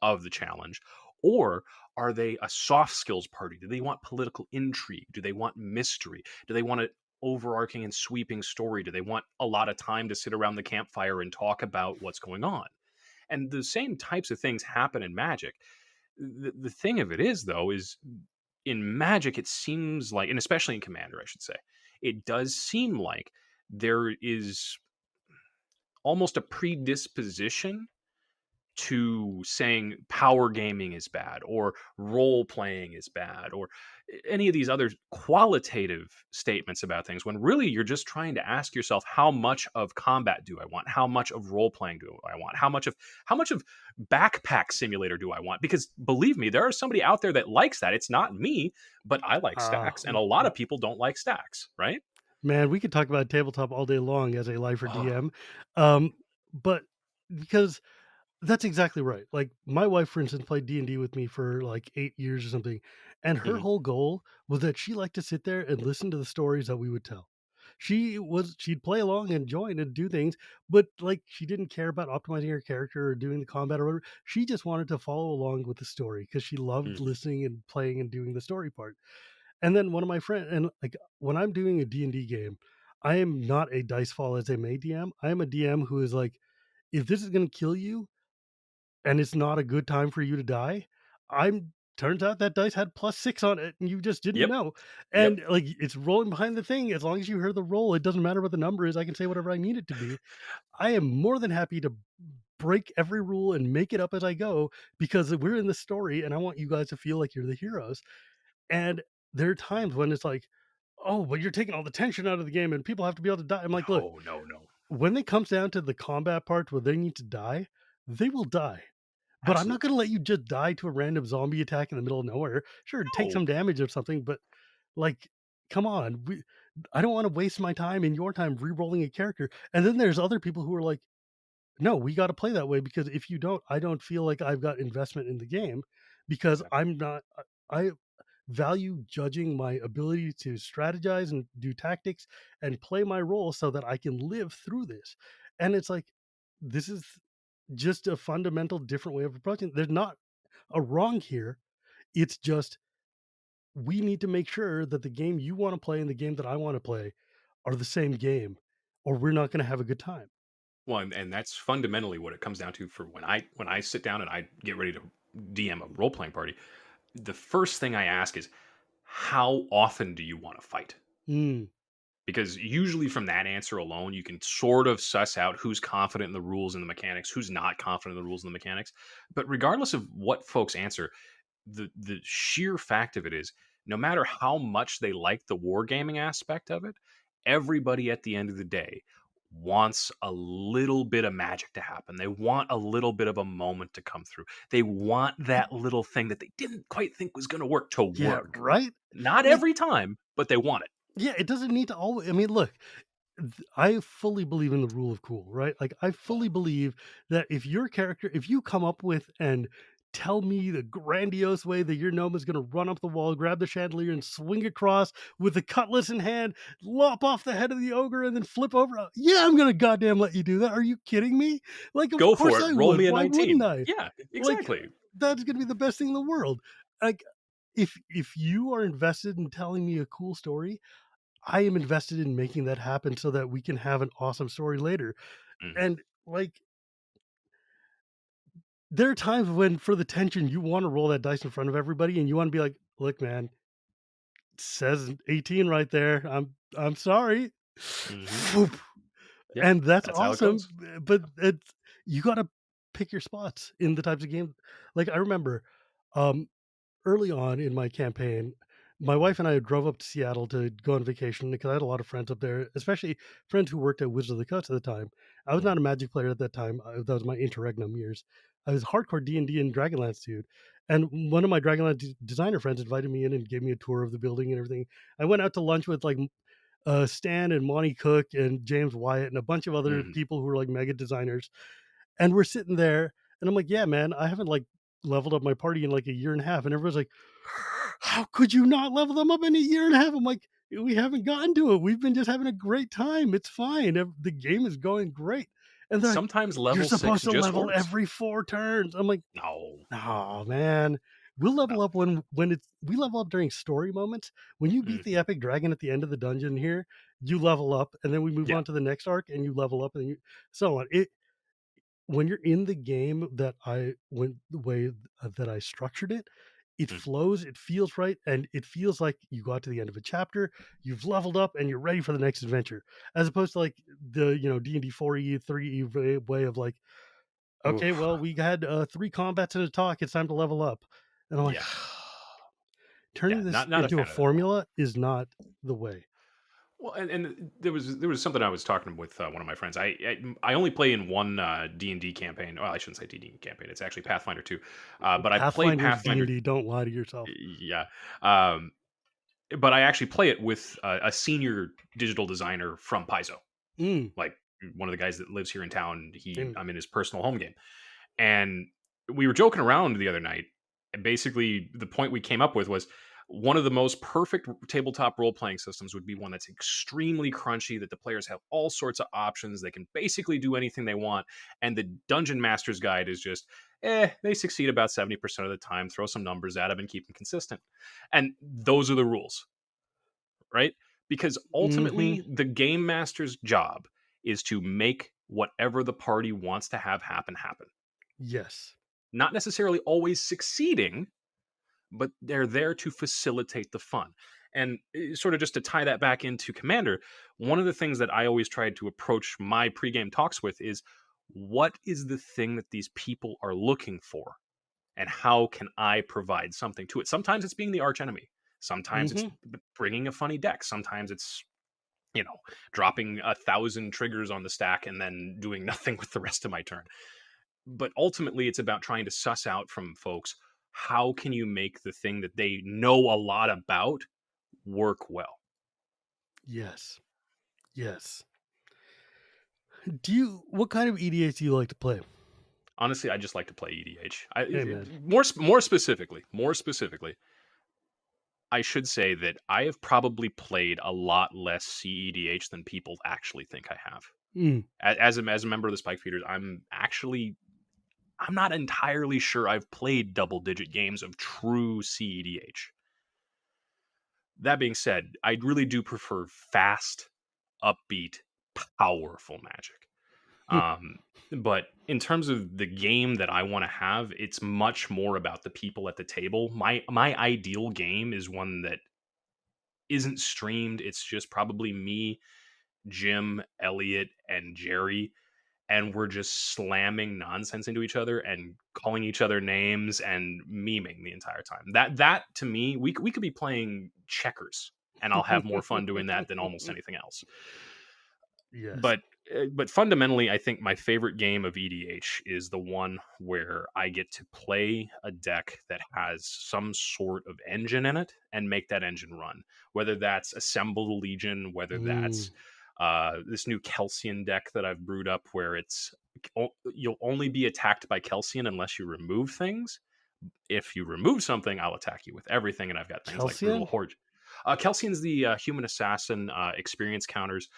of the challenge? Or are they a soft skills party? Do they want political intrigue? Do they want mystery? Do they want an overarching and sweeping story? Do they want a lot of time to sit around the campfire and talk about what's going on? And the same types of things happen in Magic. The thing of it is, though, is in Magic, it seems like, and especially in Commander, I should say, it does seem like there is almost a predisposition to saying power gaming is bad or role playing is bad or any of these other qualitative statements about things when really you're just trying to ask yourself, how much of combat do I want? How much of role playing do I want? How much of backpack simulator do I want? Because believe me, there is somebody out there that likes that. It's not me, but I like Uh, stacks and a lot of people don't like stacks, right? Man, we could talk about tabletop all day long as a lifer Oh, DM. But because that's exactly right. Like my wife, for instance, played D&D with me for like 8 years or something. And her mhm, whole goal was that she liked to sit there and listen to the stories that we would tell. She'd play along and join and do things, but like she didn't care about optimizing her character or doing the combat or whatever. She just wanted to follow along with the story because she loved mhm. listening and playing and doing the story part. And then one of my friends, and like when I'm doing a D&D game, I am not a dice fall as a May DM. I am a DM who is like, if this is going to kill you and it's not a good time for you to die, I'm turns out that dice had +6 on it and you just didn't Yep, know. yep. And like it's rolling behind the thing. As long as you heard the roll, it doesn't matter what the number is. I can say whatever I need it to be. I am more than happy to break every rule and make it up as I go because we're in the story and I want you guys to feel like you're the heroes. And there are times when it's like, "Oh, but you're taking all the tension out of the game and people have to be able to die." I'm like, "Look, No, no, no. when it comes down to the combat part where they need to die, they will die. But I'm not Absolutely. gonna let you just die to a random zombie attack in the middle of nowhere. Sure, take No. some damage or something, but like, come on. I don't wanna waste my time and your time re-rolling a character." And then there's other people who are like, "No, we gotta play that way because if you don't, I don't feel like I've got investment in the game because Yeah. I'm not I value judging my ability to strategize and do tactics and play my role so that I can live through this." And it's like, this is just a fundamental different way of approaching. There's not a wrong here. It's just we need to make sure that the game you want to play and the game that I want to play are the same game, or we're not going to have a good time. Well, and that's fundamentally what it comes down to for when I sit down and I get ready to DM a role playing party. The first thing I ask is, how often do you want to fight? Mm, Because usually from that answer alone, you can sort of suss out who's confident in the rules and the mechanics, who's not confident in the rules and the mechanics. But regardless of what folks answer, the sheer fact of it is, no matter how much they like the wargaming aspect of it, everybody at the end of the day wants a little bit of magic to happen. They want a little bit of a moment to come through. They want that little thing that they didn't quite think was going to work to yeah, work. right. Not Like, every time, but they want it. yeah, it doesn't need to always. I mean, look, I fully believe in the rule of cool, right? Like I fully believe that if you come up with and tell me the grandiose way that your gnome is going to run up the wall, grab the chandelier, and swing across with the cutlass in hand, lop off the head of the ogre, and then flip over. Yeah, I'm going to goddamn let you do that. Are you kidding me? Like, of Go course for it. I Roll would. me a Why wouldn't 19. I? Yeah, Like, exactly. that's going to be the best thing in the world. Like, if you are invested in telling me a cool story, I am invested in making that happen so that we can have an awesome story later. Mhm. And like there are times when for the tension you want to roll that dice in front of everybody and you want to be like, "Look, man, it says 18 right there. I'm sorry." Mhm. Whoop. Yep. And that's That's how it awesome, goes. but it's you got to pick your spots in the types of games. Like I remember um early on in my campaign, my Mhm, wife and I drove up to Seattle to go on vacation because I had a lot of friends up there, especially friends who worked at Wizards of the Coast at the time. I was mhm, not a Magic player at that time. That was my interregnum years. I was hardcore D&D and Dragonlance dude. And one of my Dragonlance designer friends invited me in and gave me a tour of the building and everything. I went out to lunch with like Stan and Monty Cook and James Wyatt and a bunch of other mhm. people who were like mega designers. And we're sitting there, and I'm like, "Yeah, man, I haven't like leveled up my party in like a year and a half." And everyone's like, "How could you not level them up in a year and a half?" I'm like, "We haven't gotten to it. We've been just having a great time. It's fine. The game is going great." And they're like, Sometimes "You're level supposed 6 to just level works. every 4 turns." I'm like, No, "Oh, man." We'll no. level up when it's we level up during story moments. When you beat the Mhm. epic dragon at the end of the dungeon here, you level up, and then we move Yeah. on to the next arc, and you level up, and you so on. When you're in the game that I when the way that I structured it, it Mhm. flows, it feels right, and it feels like you got to the end of a chapter, you've leveled up, and you're ready for the next adventure, as opposed to like the D&D 4e 3e way of like, okay, Oof. well, we had 3 combats and a talk, it's time to level up, and I'm like, Yeah. turning Yeah, this not a into a fan of that at all. formula is not the way. Well, and there was something I was talking with one of my friends. I only play in one D&D campaign. Well, I shouldn't say D&D campaign. It's actually Pathfinder 2. But I've played Pathfinder's Pathfinder. D&D, don't lie to yourself. Yeah. Um, but I actually play it with a senior digital designer from Paizo, Mm, like one of the guys that lives here in town. and I'm in his personal home game, and we were joking around the other night. And basically, the point we came up with was one of the most perfect tabletop role playing systems would be one that's extremely crunchy, that the players have all sorts of options. They can basically do anything they want. And the Dungeon Master's Guide is just, they succeed about 70% of the time. Throw some numbers at them and keep them consistent. And those are the rules, right? Because mhm, ultimately, the game master's job is to make whatever the party wants to have happen happen. yes. Not necessarily always succeeding, but they're there to facilitate the fun. And sort of just to tie that back into Commander, one of the things that I always tried to approach my pregame talks with is what is the thing that these people are looking for? And how can I provide something to it? Sometimes it's being the arch enemy. Sometimes it's Mhm. bringing a funny deck. Sometimes it's, you know, dropping 1,000 triggers on the stack and then doing nothing with the rest of my turn. But ultimately, it's about trying to suss out from folks how can you make the thing that they know a lot about work well. Yes. Yes. What kind of EDH do you like to play? Honestly, I just like to play EDH. Hey, man. More specifically, I should say that I have probably played a lot less CEDH than people actually think I have. Mm, As a member of the Spike Feeders, I'm not entirely sure I've played double digit games of true CEDH. That being said, I really do prefer fast, upbeat, powerful Magic. Um, but in terms of the game that I want to have, it's much more about the people at the table. My ideal game is one that isn't streamed. It's just probably me, Jim, Elliot, and Jerry, and we're just slamming nonsense into each other and calling each other names and memeing the entire time. That to me, we could be playing checkers, and I'll have more fun doing that than almost anything else. yes. But fundamentally, I think my favorite game of EDH is the one where I get to play a deck that has some sort of engine in it and make that engine run. Whether that's Assemble the Legion, whether Mm, that's this new Kelsian deck that I've brewed up, where you'll only be attacked by Kelsian unless you remove things. If you remove something, I'll attack you with everything, and I've got things like Brutal Kelsian? Horde. Kelsian's the human assassin experience counters.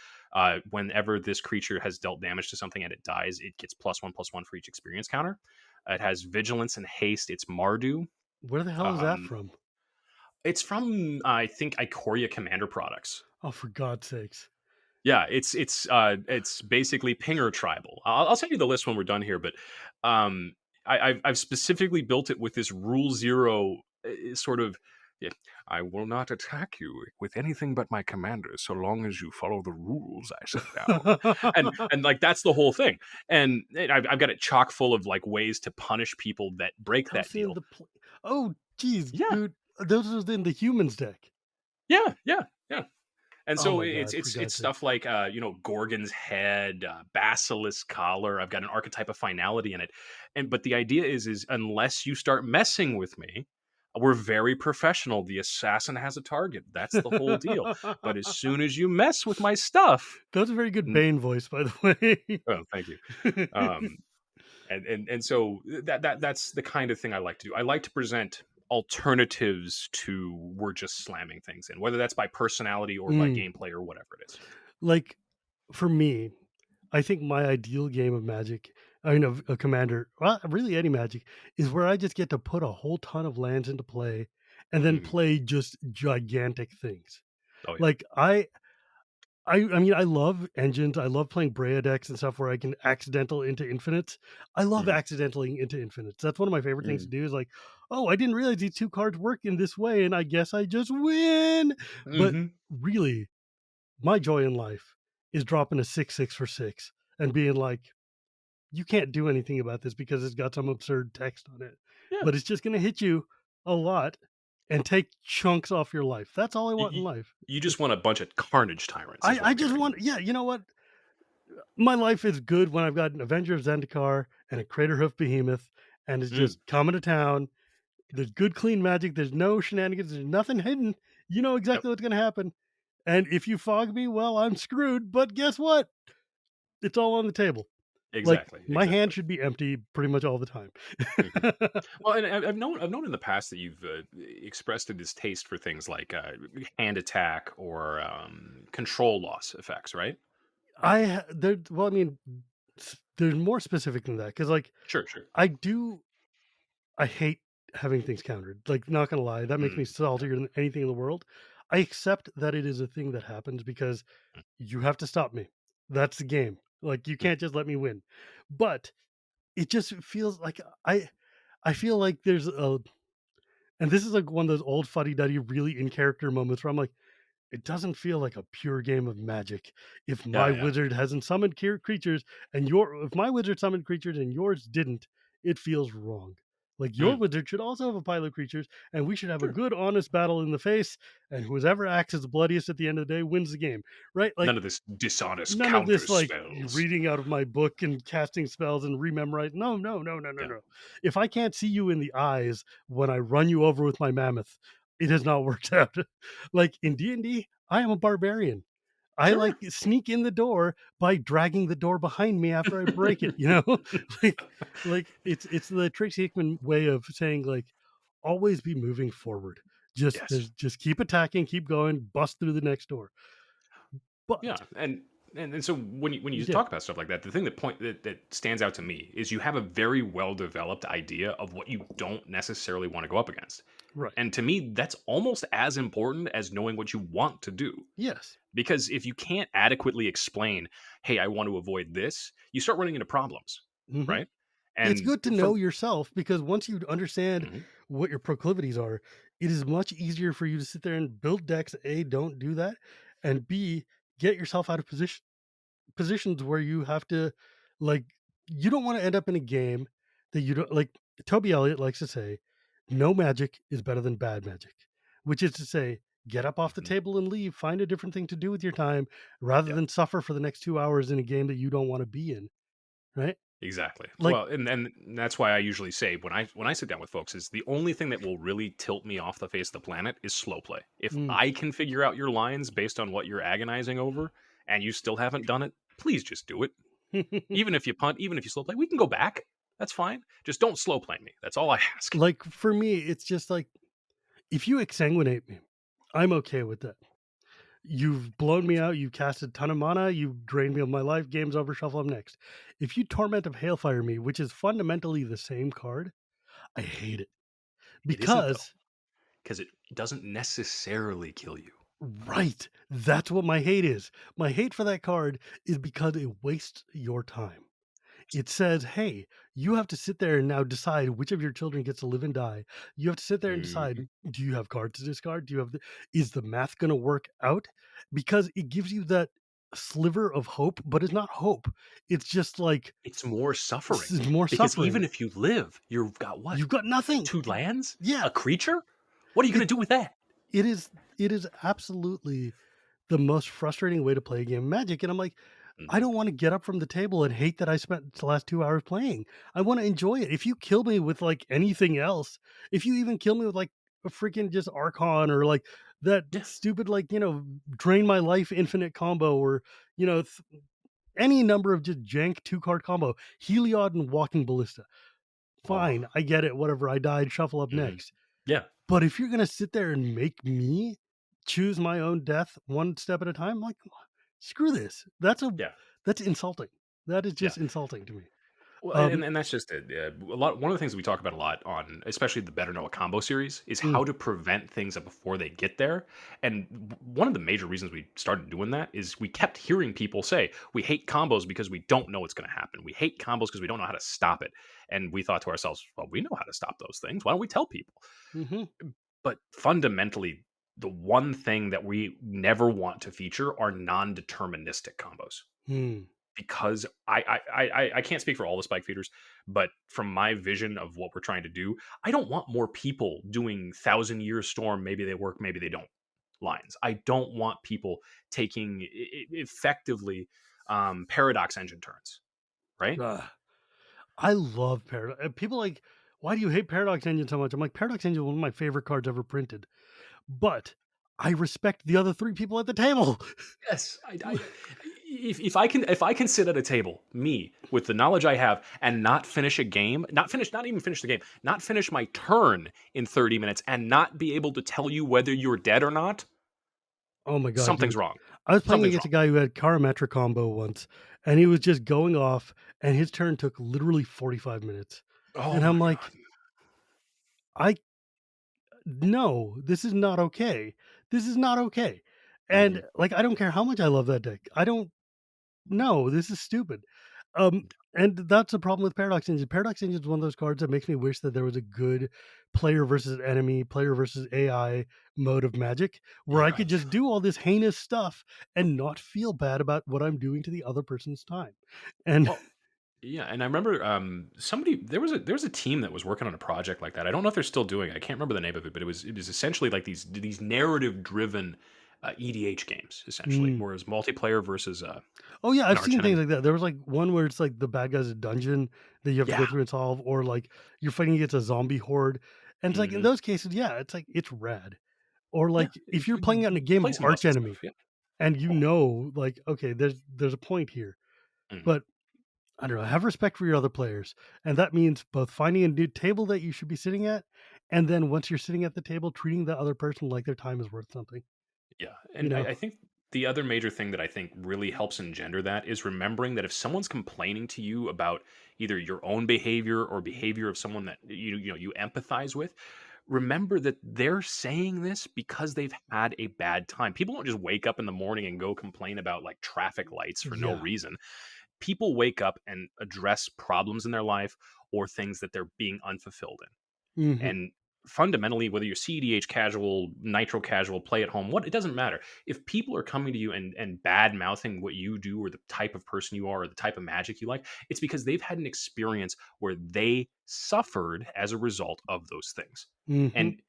Whenever this creature has dealt damage to something and it dies, it gets +1/+1 for each experience counter. It has vigilance and haste. It's Mardu. Where the hell is that Um, from? it's from I think Ikoria Commander products. Oh, for God's sakes. Yeah, it's basically Pinger tribal. I'll send you the list when we're done here, but I've specifically built it with this rule zero sort of. Yeah, I will not attack you with anything but my commanders so long as you follow the rules I set down, and like that's the whole thing. And I've got it chock full of like ways to punish people that break that Kelsian deal. the Oh, geez, Yeah, dude. Those are in the humans deck. yeah, yeah, yeah. And Oh so my it's God, for it's God's it's sake. stuff like Gorgon's head, Basilisk collar. I've got an archetype of finality in it, and but the idea is unless you start messing with me, we're very professional. The assassin has a target. That's the whole deal. But as soon as you mess with my stuff, That's a very good n- Bane voice, by the oh, thank you. way. Um, and so that's the kind of thing I like to do. I like to present alternatives to we're just slamming things in, whether that's by personality or by Mm, gameplay or whatever it is. like, for me, I think my ideal game of Magic, I mean, of Commander, well, really any Magic, is where I just get to put a whole ton of lands into play and then Mhm. play just gigantic things. Oh, yeah. Like, I mean, I love engines, I love playing Breya decks and stuff where I can accidental into infinites. I love Mhm. accidentally into infinites. That's one of my favorite things to Mhm. do is like, "Oh, I didn't realize these 2 cards work in this way, and I guess I just win." But Mhm. really, my joy in life is dropping a 6/6 for 6 and being like, "You can't do anything about this because it's got some absurd text on it, Yeah. but it's just gonna hit you a lot and take chunks off your life." That's all I You want in you life. you just Just want a bunch of carnage tyrants is what I I'm just hearing. want, yeah, you know what? My life is good when I've got an Avenger of Zendikar and a Craterhoof Behemoth, and it's Mm. just coming to town. There's good, clean magic. There's no shenanigans. There's nothing hidden. You know Yep. exactly what's going to happen. And if you fog me, well, I'm screwed. But guess what? It's all on the table. Like Exactly, my hand exactly. should be empty pretty much all the time. Mhm. Well, and I've known in the past that you've, expressed a distaste for things like, hand attack or, control loss effects, right? There. Well, I mean, there's more specific than that because, like, Sure, sure. I do. I hate having things countered. Like, not gonna lie, that makes me Okay. saltier than anything in the world. I accept that it is a thing that happens because Mm, you have to stop me. That's the game. Like, you mm, can't just let me win. But it just feels like I feel like there's a, and this is like one of those old fuddy-duddy, really in character moments where I'm like, it doesn't feel like a pure game of Magic if my yeah, yeah. wizard hasn't summoned creatures and your if my wizard summoned creatures and yours didn't, it feels wrong. Like your Mm, wizard should also have a pile of creatures, and we should have a sure. good, honest battle in the face, and whoever acts as the bloodiest at the end of the day wins the game, right? Like None of this dishonest none of counter this, like, spells. reading out of my book and casting spells and rememorize. No, no, no, no, no, Yeah, no. If I can't see you in the eyes when I run you over with my mammoth, it has not worked out. Like in D&D, I am a barbarian. I like sure. sneak in the door by dragging the door behind me after I break it, you know? like it's the Tracy Hickman way of saying like always be moving forward. Yes. Just keep attacking, keep going, bust through the next door. Yeah, But and so when you yeah, talk about stuff like that, the thing that stands out to me is you have a very well developed idea of what you don't necessarily want to go up against. right. And to me, that's almost as important as knowing what you want to do. Yes. Because if you can't adequately explain, "Hey, I want to avoid this," you start running into problems, Mhm. right? It's And good to for know yourself because once you understand Mhm, what your proclivities are, it is much easier for you to sit there and build decks. A, don't do that, and B, get yourself out of positions where you have to, like, you don't want to end up in a game that you don't like. Toby Elliott likes to say, "No magic is better than bad magic," which is to say, get up off the mhm, table and leave. Find a different thing to do with your time rather yeah. than suffer for the next 2 hours in a game that you don't want to be in. Right? Exactly. Like, Well, and that's why I usually say when I sit down with folks is the only thing that will really tilt me off the face of the planet is slow play. If mm. I can figure out your lines based on what you're agonizing over and you still haven't done it, please just do it. Even if you punt, even if you slow play, we can go back. That's fine. Just don't slow play me. That's all I ask. Like, for me, it's just like, if you exsanguinate me, I'm okay with that. You've blown me out, you've cast a ton of mana, you've drained me of my life, game's over, shuffle up next. If you Torment of Hailfire me, which is fundamentally the same card, I hate it. It isn't though, Because because it doesn't necessarily kill you. right, that's what my hate is. My hate for that card is because it wastes your time. It says, "Hey, you have to sit there and now decide which of your children gets to live and die. You have to sit there and decide, Mhm. do you have cards to discard? Do you have is the math going to work out?" Because it gives you that sliver of hope, but it's not hope. It's just like It's more suffering more because suffering. even if you live, you've got what? You've got nothing. 2 lands? Yeah, A creature? What are you it gonna do with that? it is it is absolutely the most frustrating way to play a game of Magic. And I'm like, I Mhm. don't want to get up from the table and hate that I spent the last 2 hours playing. I want to enjoy it. If you kill me with like anything else, if you even kill me with like a freaking just Archon or like that Yeah. stupid, like, drain my life infinite combo or, any number of just jank 2 card combo, Heliod and Walking Ballista. Oh. Fine. I get it. Whatever. I died. Shuffle up Mhm. next. Yeah. But if you're going to sit there and make me choose my own death one step at a time, like, screw this. Yeah. That's insulting. That is Yeah. just insulting to me. Well, Um, and that's just it. Yeah, a lot. One of the things that we talk about a lot on, especially the Better Know a Combo series, is mm, how to prevent things before they get there. And one of the major reasons we started doing that is we kept hearing people say we hate combos because we don't know what's going to happen. We hate combos because we don't know how to stop it. And we thought to ourselves, well, we know how to stop those things. Why don't we tell people? mhm, But fundamentally, the one thing that we never want to feature are non-deterministic combos, hmm, because I can't speak for all the spike feeders, but from my vision of what we're trying to do, I don't want more people doing thousand year storm. Maybe they work, maybe they don't. Lines. I don't want people taking effectively paradox engine turns. Right? ugh. I love Paradox. People like, why do you hate Paradox Engine so much? I'm like, Paradox Engine is one of my favorite cards ever printed, but I respect the other three people at the table. Yes, if I can sit at a table, me with the knowledge I have, and not finish a game, not even finish the game, not finish my turn in 30 minutes, and not be able to tell you whether you're dead or not, Oh my god, something's dude. wrong. I was playing Something's against wrong. a guy who had Karametra combo once, and he was just going off, and his turn took literally 45 minutes. Oh And I'm my god. like, I no, this is not okay. This is not okay. And Mhm. like, I don't care how much I love that deck. I don't no, this is stupid. Um, and that's the problem with Paradox Engine. Paradox Engine is one of those cards that makes me wish that there was a good player versus enemy, player versus AI mode of Magic where I could Right. just do all this heinous stuff and not feel bad about what I'm doing to the other person's time. And Well, yeah, and I remember somebody there was a team that was working on a project like that. I don't know if they're still doing it. I can't remember the name of it, but it was essentially like these narrative driven EDH games essentially, mm. whereas multiplayer versus Oh yeah, an I've arch seen things enemy. like that. There was like one where it's like the bad guy's a dungeon that you have to Yeah. go through and solve, or like you're fighting against a zombie horde. And it's like in Hmm. those cases, yeah, it's like it's rad. Or Yeah. like if you're playing out in a game Play of some arch busted stuff. enemy Yeah. and you Oh. know, like, okay, there's a point here. Mhm. But I don't know, have respect for your other players. And that means both finding a new table that you should be sitting at, and then once you're sitting at the table, treating the other person like their time is worth something. Yeah, You and know? I think the other major thing that I think really helps engender that is remembering that if someone's complaining to you about either your own behavior or behavior of someone that you empathize with, remember that they're saying this because they've had a bad time. People don't just wake up in the morning and go complain about like traffic lights for no Yeah. reason. People wake up and address problems in their life or things that they're being unfulfilled in. Mhm. And fundamentally, whether you're CEDH casual, nitro casual, play at home, what it doesn't matter. If people are coming to you and bad mouthing what you do or the type of person you are or the type of magic you like, it's because they've had an experience where they suffered as a result of those things. Mhm. And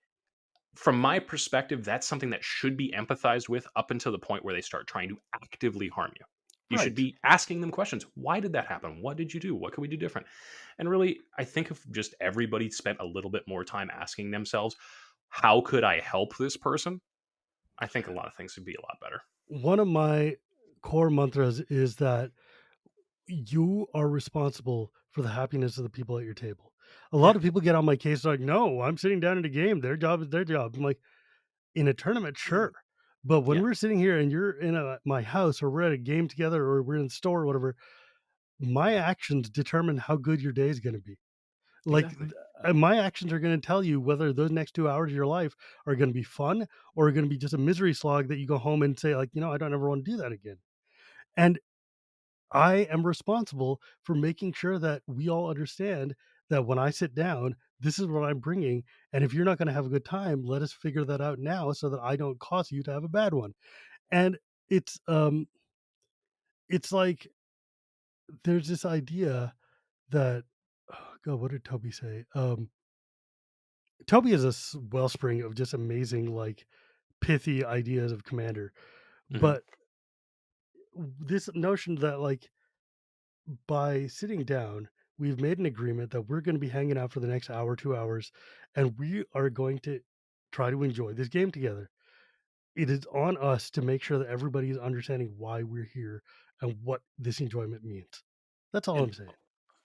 from my perspective, that's something that should be empathized with up until the point where they start trying to actively harm you. You should Right. be asking them questions. Why did that happen? What did you do? What can we do different? And really, I think if just everybody spent a little bit more time asking themselves, how could I help this person? I think a lot of things would be a lot better. One of my core mantras is that you are responsible for the happiness of the people at your table. A lot Yeah. of people get on my case like, "No, I'm sitting down in a game. Their job is their job." I'm like, "In a tournament, sure. But when Yeah, we're sitting here and you're in my house or we're at a game together or we're in the store or whatever, my actions determine how good your day is going to be. Like exactly. my actions are going to tell you whether those next 2 hours of your life are going to be fun or are going to be just a misery slog that you go home and say like, I don't ever want to do that again." And I am responsible for making sure that we all understand that when I sit down, this is what I'm bringing. And if you're not going to have a good time, let us figure that out now so that I don't cause you to have a bad one. And it's it's like there's this idea that oh God, what did Toby say? Toby is a wellspring of just amazing, like pithy ideas of Commander. Hmm. But this notion that like by sitting down, we've made an agreement that we're going to be hanging out for the next hour, 2 hours, and we are going to try to enjoy this game together. It is on us to make sure that everybody is understanding why we're here and what this enjoyment means. That's all I'm And saying.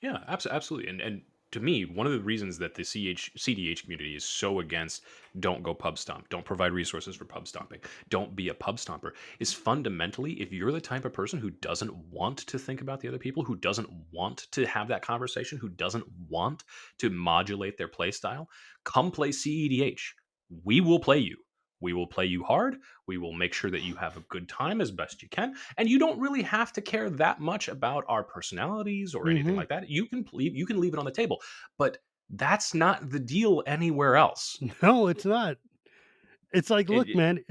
yeah, absolutely. And to me, one of the reasons that the CDH community is so against don't go pub stomp, don't provide resources for pub stomping, don't be a pub stomper, is fundamentally if you're the type of person who doesn't want to think about the other people, who doesn't want to have that conversation, who doesn't want to modulate their play style, come play CEDH. We will play you. We will play you hard. We will make sure that you have a good time as best you can. And you don't really have to care that much about our personalities or anything Hmm. like that. You can leave it on the table. But that's not the deal anywhere else. No, it's not. It's like, It, look, it- man,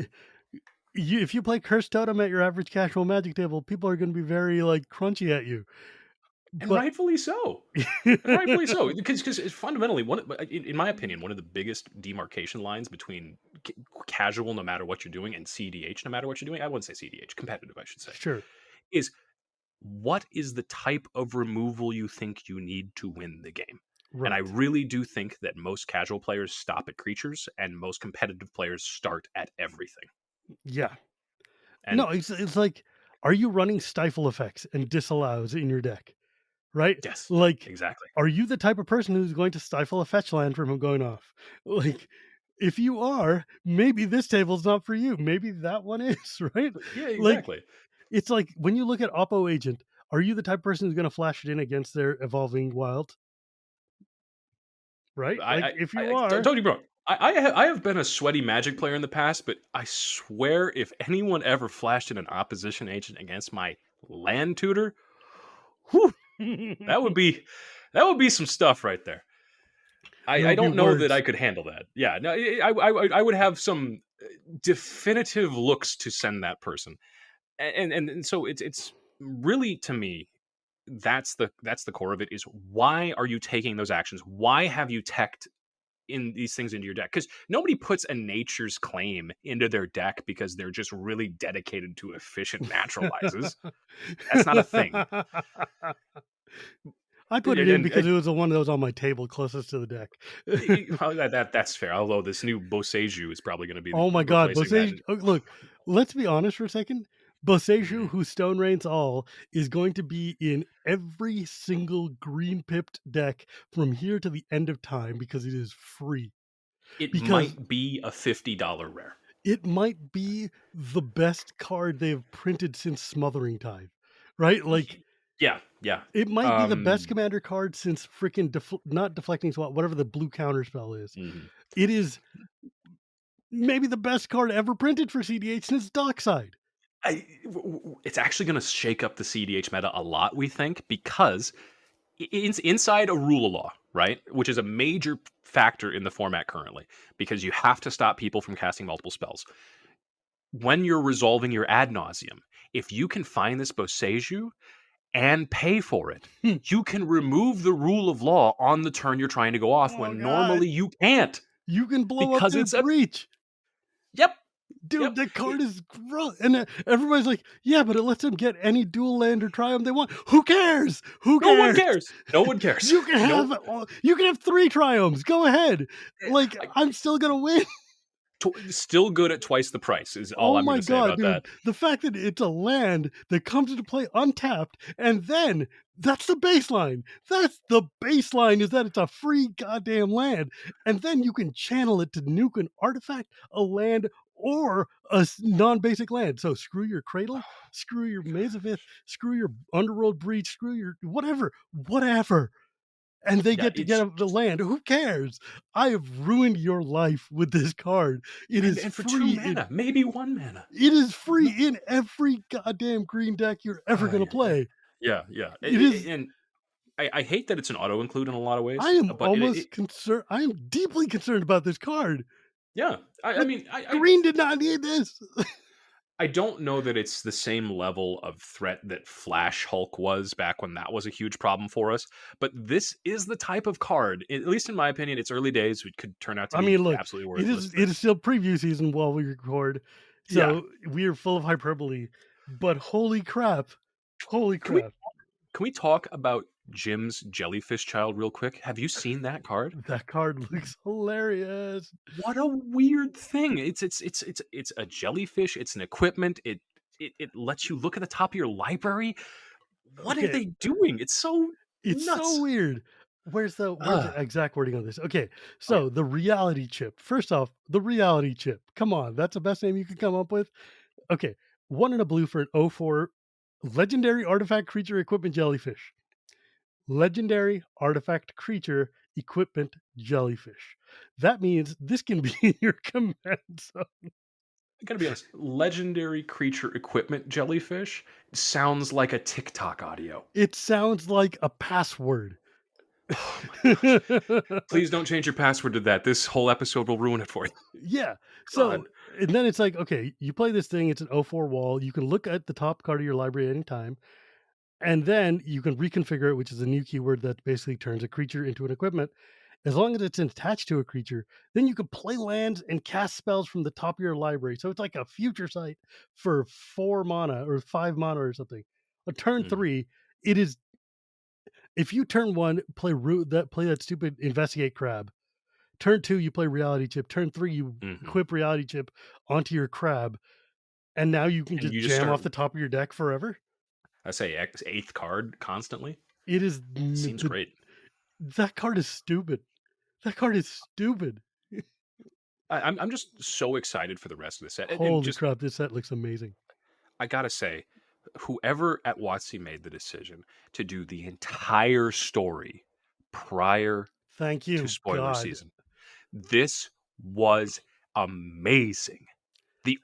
if you play Cursed Totem at your average casual Magic table, people are going to be very like crunchy at you. and But rightfully so. And rightfully so, because it's fundamentally in my opinion, one of the biggest demarcation lines between casual, no matter what you're doing, and CDH, no matter what you're doing. I wouldn't say CDH, competitive, I should say, sure, is what is the type of removal you think you need to win the game? And I right, really do think that most casual players stop at creatures and most competitive players start at everything. yeah. And No, it's like, are you running stifle effects and disallows in your deck? Right? yes, Like, exactly. are you the type of person who's going to stifle a fetch land from him going off? Like, if you are, maybe this table's not for you. Maybe that one is, right? Yeah, Like, exactly. it's like when you look at Oppo Agent, are you the type of person who's going to flash it in against their evolving wild? Right? Like, if you Don't are, get me wrong. I have been a sweaty Magic player in the past, but I swear if anyone ever flashed in an opposition agent against my land tutor, whew, that would be that would be some stuff right there. there I will be don't know that I words. could handle that. Yeah, no, I would have some definitive looks to send that person, and so it's really to me that's the core of it is why are you taking those actions? Why have you teched in these things into your deck? Because nobody puts a nature's claim into their deck because they're just really dedicated to efficient naturalizes. That's not a thing. I put it in And because it was the one that was on my table closest to the deck. well, that's fair. Although this new Boseiju is probably going to be Oh my god, replacing that. Boseiju, look, let's be honest for a second. Boseiju, Mhm. who Stone Reigns all, is going to be in every single green pipped deck from here to the end of time because it is free. It Because might be a $50 rare. it might be the best card they've printed since Smothering Tide, right? Like, Yeah, yeah. it might be the best Um, commander card since freaking not deflecting swat, whatever the blue counter spell is. mhm. It is maybe the best card ever printed for CDH since Dockside. It's actually going to shake up the CDH meta a lot, we think, because inside a rule of law, right, which is a major factor in the format currently, because you have to stop people from casting multiple spells. When you're resolving your ad nauseum, if you can find this Boseiju and pay for it, you can remove the rule of law on the turn you're trying to go off Oh when god. normally you can't You can blow up because their it's a breach. yep, Dude, yep. that card is gross. And everybody's like, yeah, but it lets them get any dual land or triumph they want. Who cares? Who No one cares? cares. No one cares. No, You can have three triumphs. Go ahead. Like, I'm still gonna win. still good at twice the price is all Oh I'm going my to say god, about that. dude. The fact that it's a land that comes into play untapped, and then that's the baseline. That's the baseline is that it's a free goddamn land. And then you can channel it to nuke an artifact, a land, or a non-basic land. So screw your cradle, screw your Maze of Ith, screw your underworld breach, screw your whatever. And they Yeah, get to get the land. Who cares? I have ruined your life with this card. It is and for two free in mana, maybe one mana. it is No, free in every goddamn green deck you're ever gonna yeah, yeah, play. yeah, yeah. It is And I hate that it's an auto include in a lot of I ways, am but almost concerned I am deeply concerned about this card. yeah. I Like, mean, green did not need this. I don't know that it's the same level of threat that Flash Hulk was back when that was a huge problem for us. But this is the type of card, at least in my opinion, it's early days. It could turn out to I be mean, look, absolutely worthless, but it is still preview season while we record, yeah. so we are full of hyperbole, but holy crap. Holy Can we crap. can we talk about Jim's jellyfish child real quick? Have you seen that card? That card looks hilarious. What a weird thing. It's a jellyfish, it's an equipment. It lets you look at the top of your library. What are Okay, they doing? It's so it's so nuts. weird. where's the Ah, exact wording on this? Okay, oh yeah, so the reality chip. First off, the reality chip. Come on, that's the best name you could come up with. Okay, one in a blue for an O4 legendary artifact creature equipment jellyfish. Legendary artifact creature equipment jellyfish. That means this can be in your command zone. I gotta be honest. Legendary creature equipment jellyfish sounds like a TikTok audio. It sounds like a password. Oh my gosh! Please don't change your password to that. This whole episode will ruin it for you. Yeah. God. So, and then it's like, okay, you play this thing, it's an O4 wall. You can look at the top card of your library anytime, and then you can reconfigure it, which is a new keyword that basically turns a creature into an equipment. As long as it's attached to a creature, then you can play lands and cast spells from the top of your library. So it's like a future sight for 4 mana or 5 mana or something. A turn Mhm, three, it is if you turn one play that stupid investigate crab. Turn two, you play reality chip. Turn three, you mhm. equip reality chip onto your crab, and now you can And just you just jam start, off the top of your deck forever. I say, eighth card constantly. It is Seems great. that card is stupid. That card is stupid. I'm just so excited for the rest of the set, and Holy just crap! This set looks amazing. I gotta say, whoever at WotC made the decision to do the entire story prior Thank to you, spoiler God. season, this was amazing. The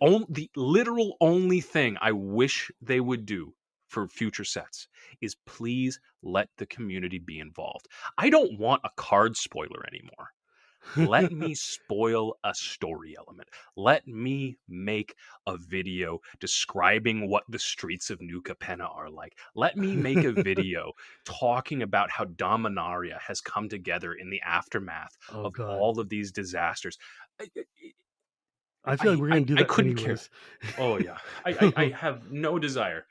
literal only thing I wish they would do for future sets is please let the community be involved. I don't want a card spoiler anymore. Let me spoil a story element. Let me make a video describing what the streets of New Capenna are like. Let me make a video talking about how Dominaria has come together in the aftermath Oh of God, all of these disasters. I, I feel like we're gonna do I that couldn't care. anyways. Oh yeah, I have no desire.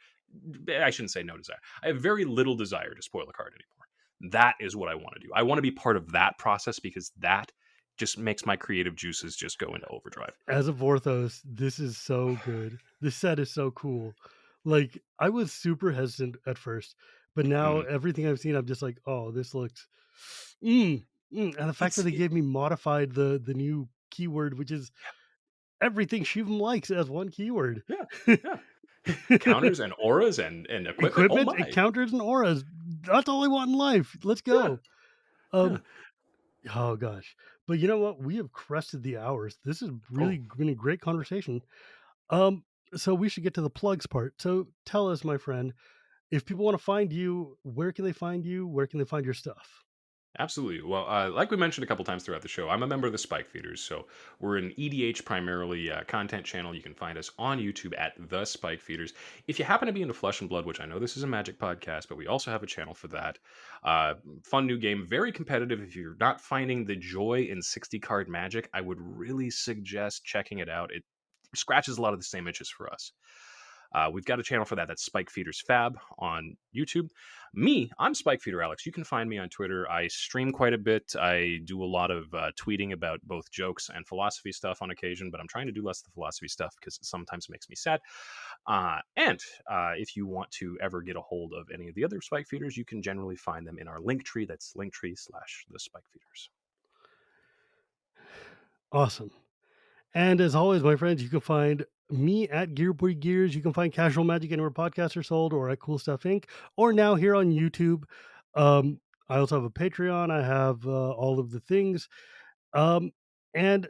I shouldn't say no desire. I have very little desire to spoil a card anymore. That is what I want to do. I want to be part of that process because that just makes my creative juices just go into overdrive. As a Vorthos, this is so good. This set is so cool. Like I was super hesitant at first, but now Mhm. everything I've seen, I'm just like, oh, this looks And the fact that It's they gave me modified the new keyword, which is everything Shivam likes as one keyword. yeah, yeah. Counters and auras and equipment. Oh Equipment, my, encounters, and auras. That's all I want in life. Let's yeah, go. yeah. Um, oh gosh. But you know what? We have crested the hours. This has really Oh, been a great conversation. Um, so we should get to the plugs part. So tell us, my friend, if people want to find you, where can they find you? Where can they find your stuff? absolutely. Well, like we mentioned a couple times throughout the show, I'm a member of the Spike Feeders, so we're an EDH primarily content channel. You can find us on YouTube at the Spike Feeders. If you happen to be into Flesh and Blood, which I know this is a Magic podcast, but we also have a channel for that. Fun new game, very competitive. If you're not finding the joy in 60 card Magic, I would really suggest checking it out. It scratches a lot of the same itches for us. We've got a channel for that. That's Spike Feeders Fab on YouTube. Me, I'm Spike Feeder Alex. You can find me on Twitter. I stream quite a bit. I do a lot of tweeting about both jokes and philosophy stuff on occasion, but I'm trying to do less of the philosophy stuff because it sometimes makes me sad. And if you want to ever get a hold of any of the other Spike Feeders, you can generally find them in our link tree. That's linktree/the Spike Feeders. Awesome. And as always, my friends, you can find me at Gearboy Gears. You can find Casual Magic anywhere podcasts are sold or at Cool Stuff Inc. or now here on YouTube. I also have a Patreon. I have all of the things. And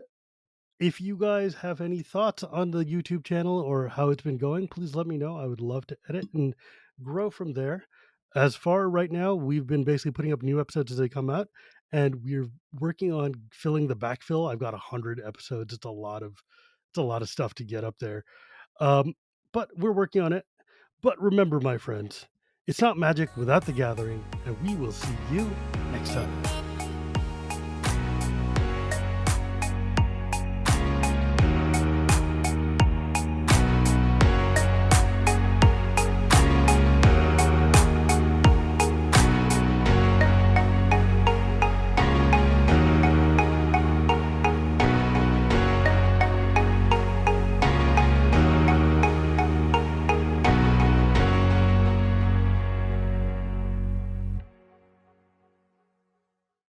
if you guys have any thoughts on the YouTube channel or how it's been going, please let me know. I would love to edit and grow from there. As far right now, we've been basically putting up new episodes as they come out, and we're working on filling the backfill. I've got 100 episodes. It's a lot of stuff to get up there. Um, but we're working on it. But remember, my friends, it's not magic without the gathering, and we will see you next time.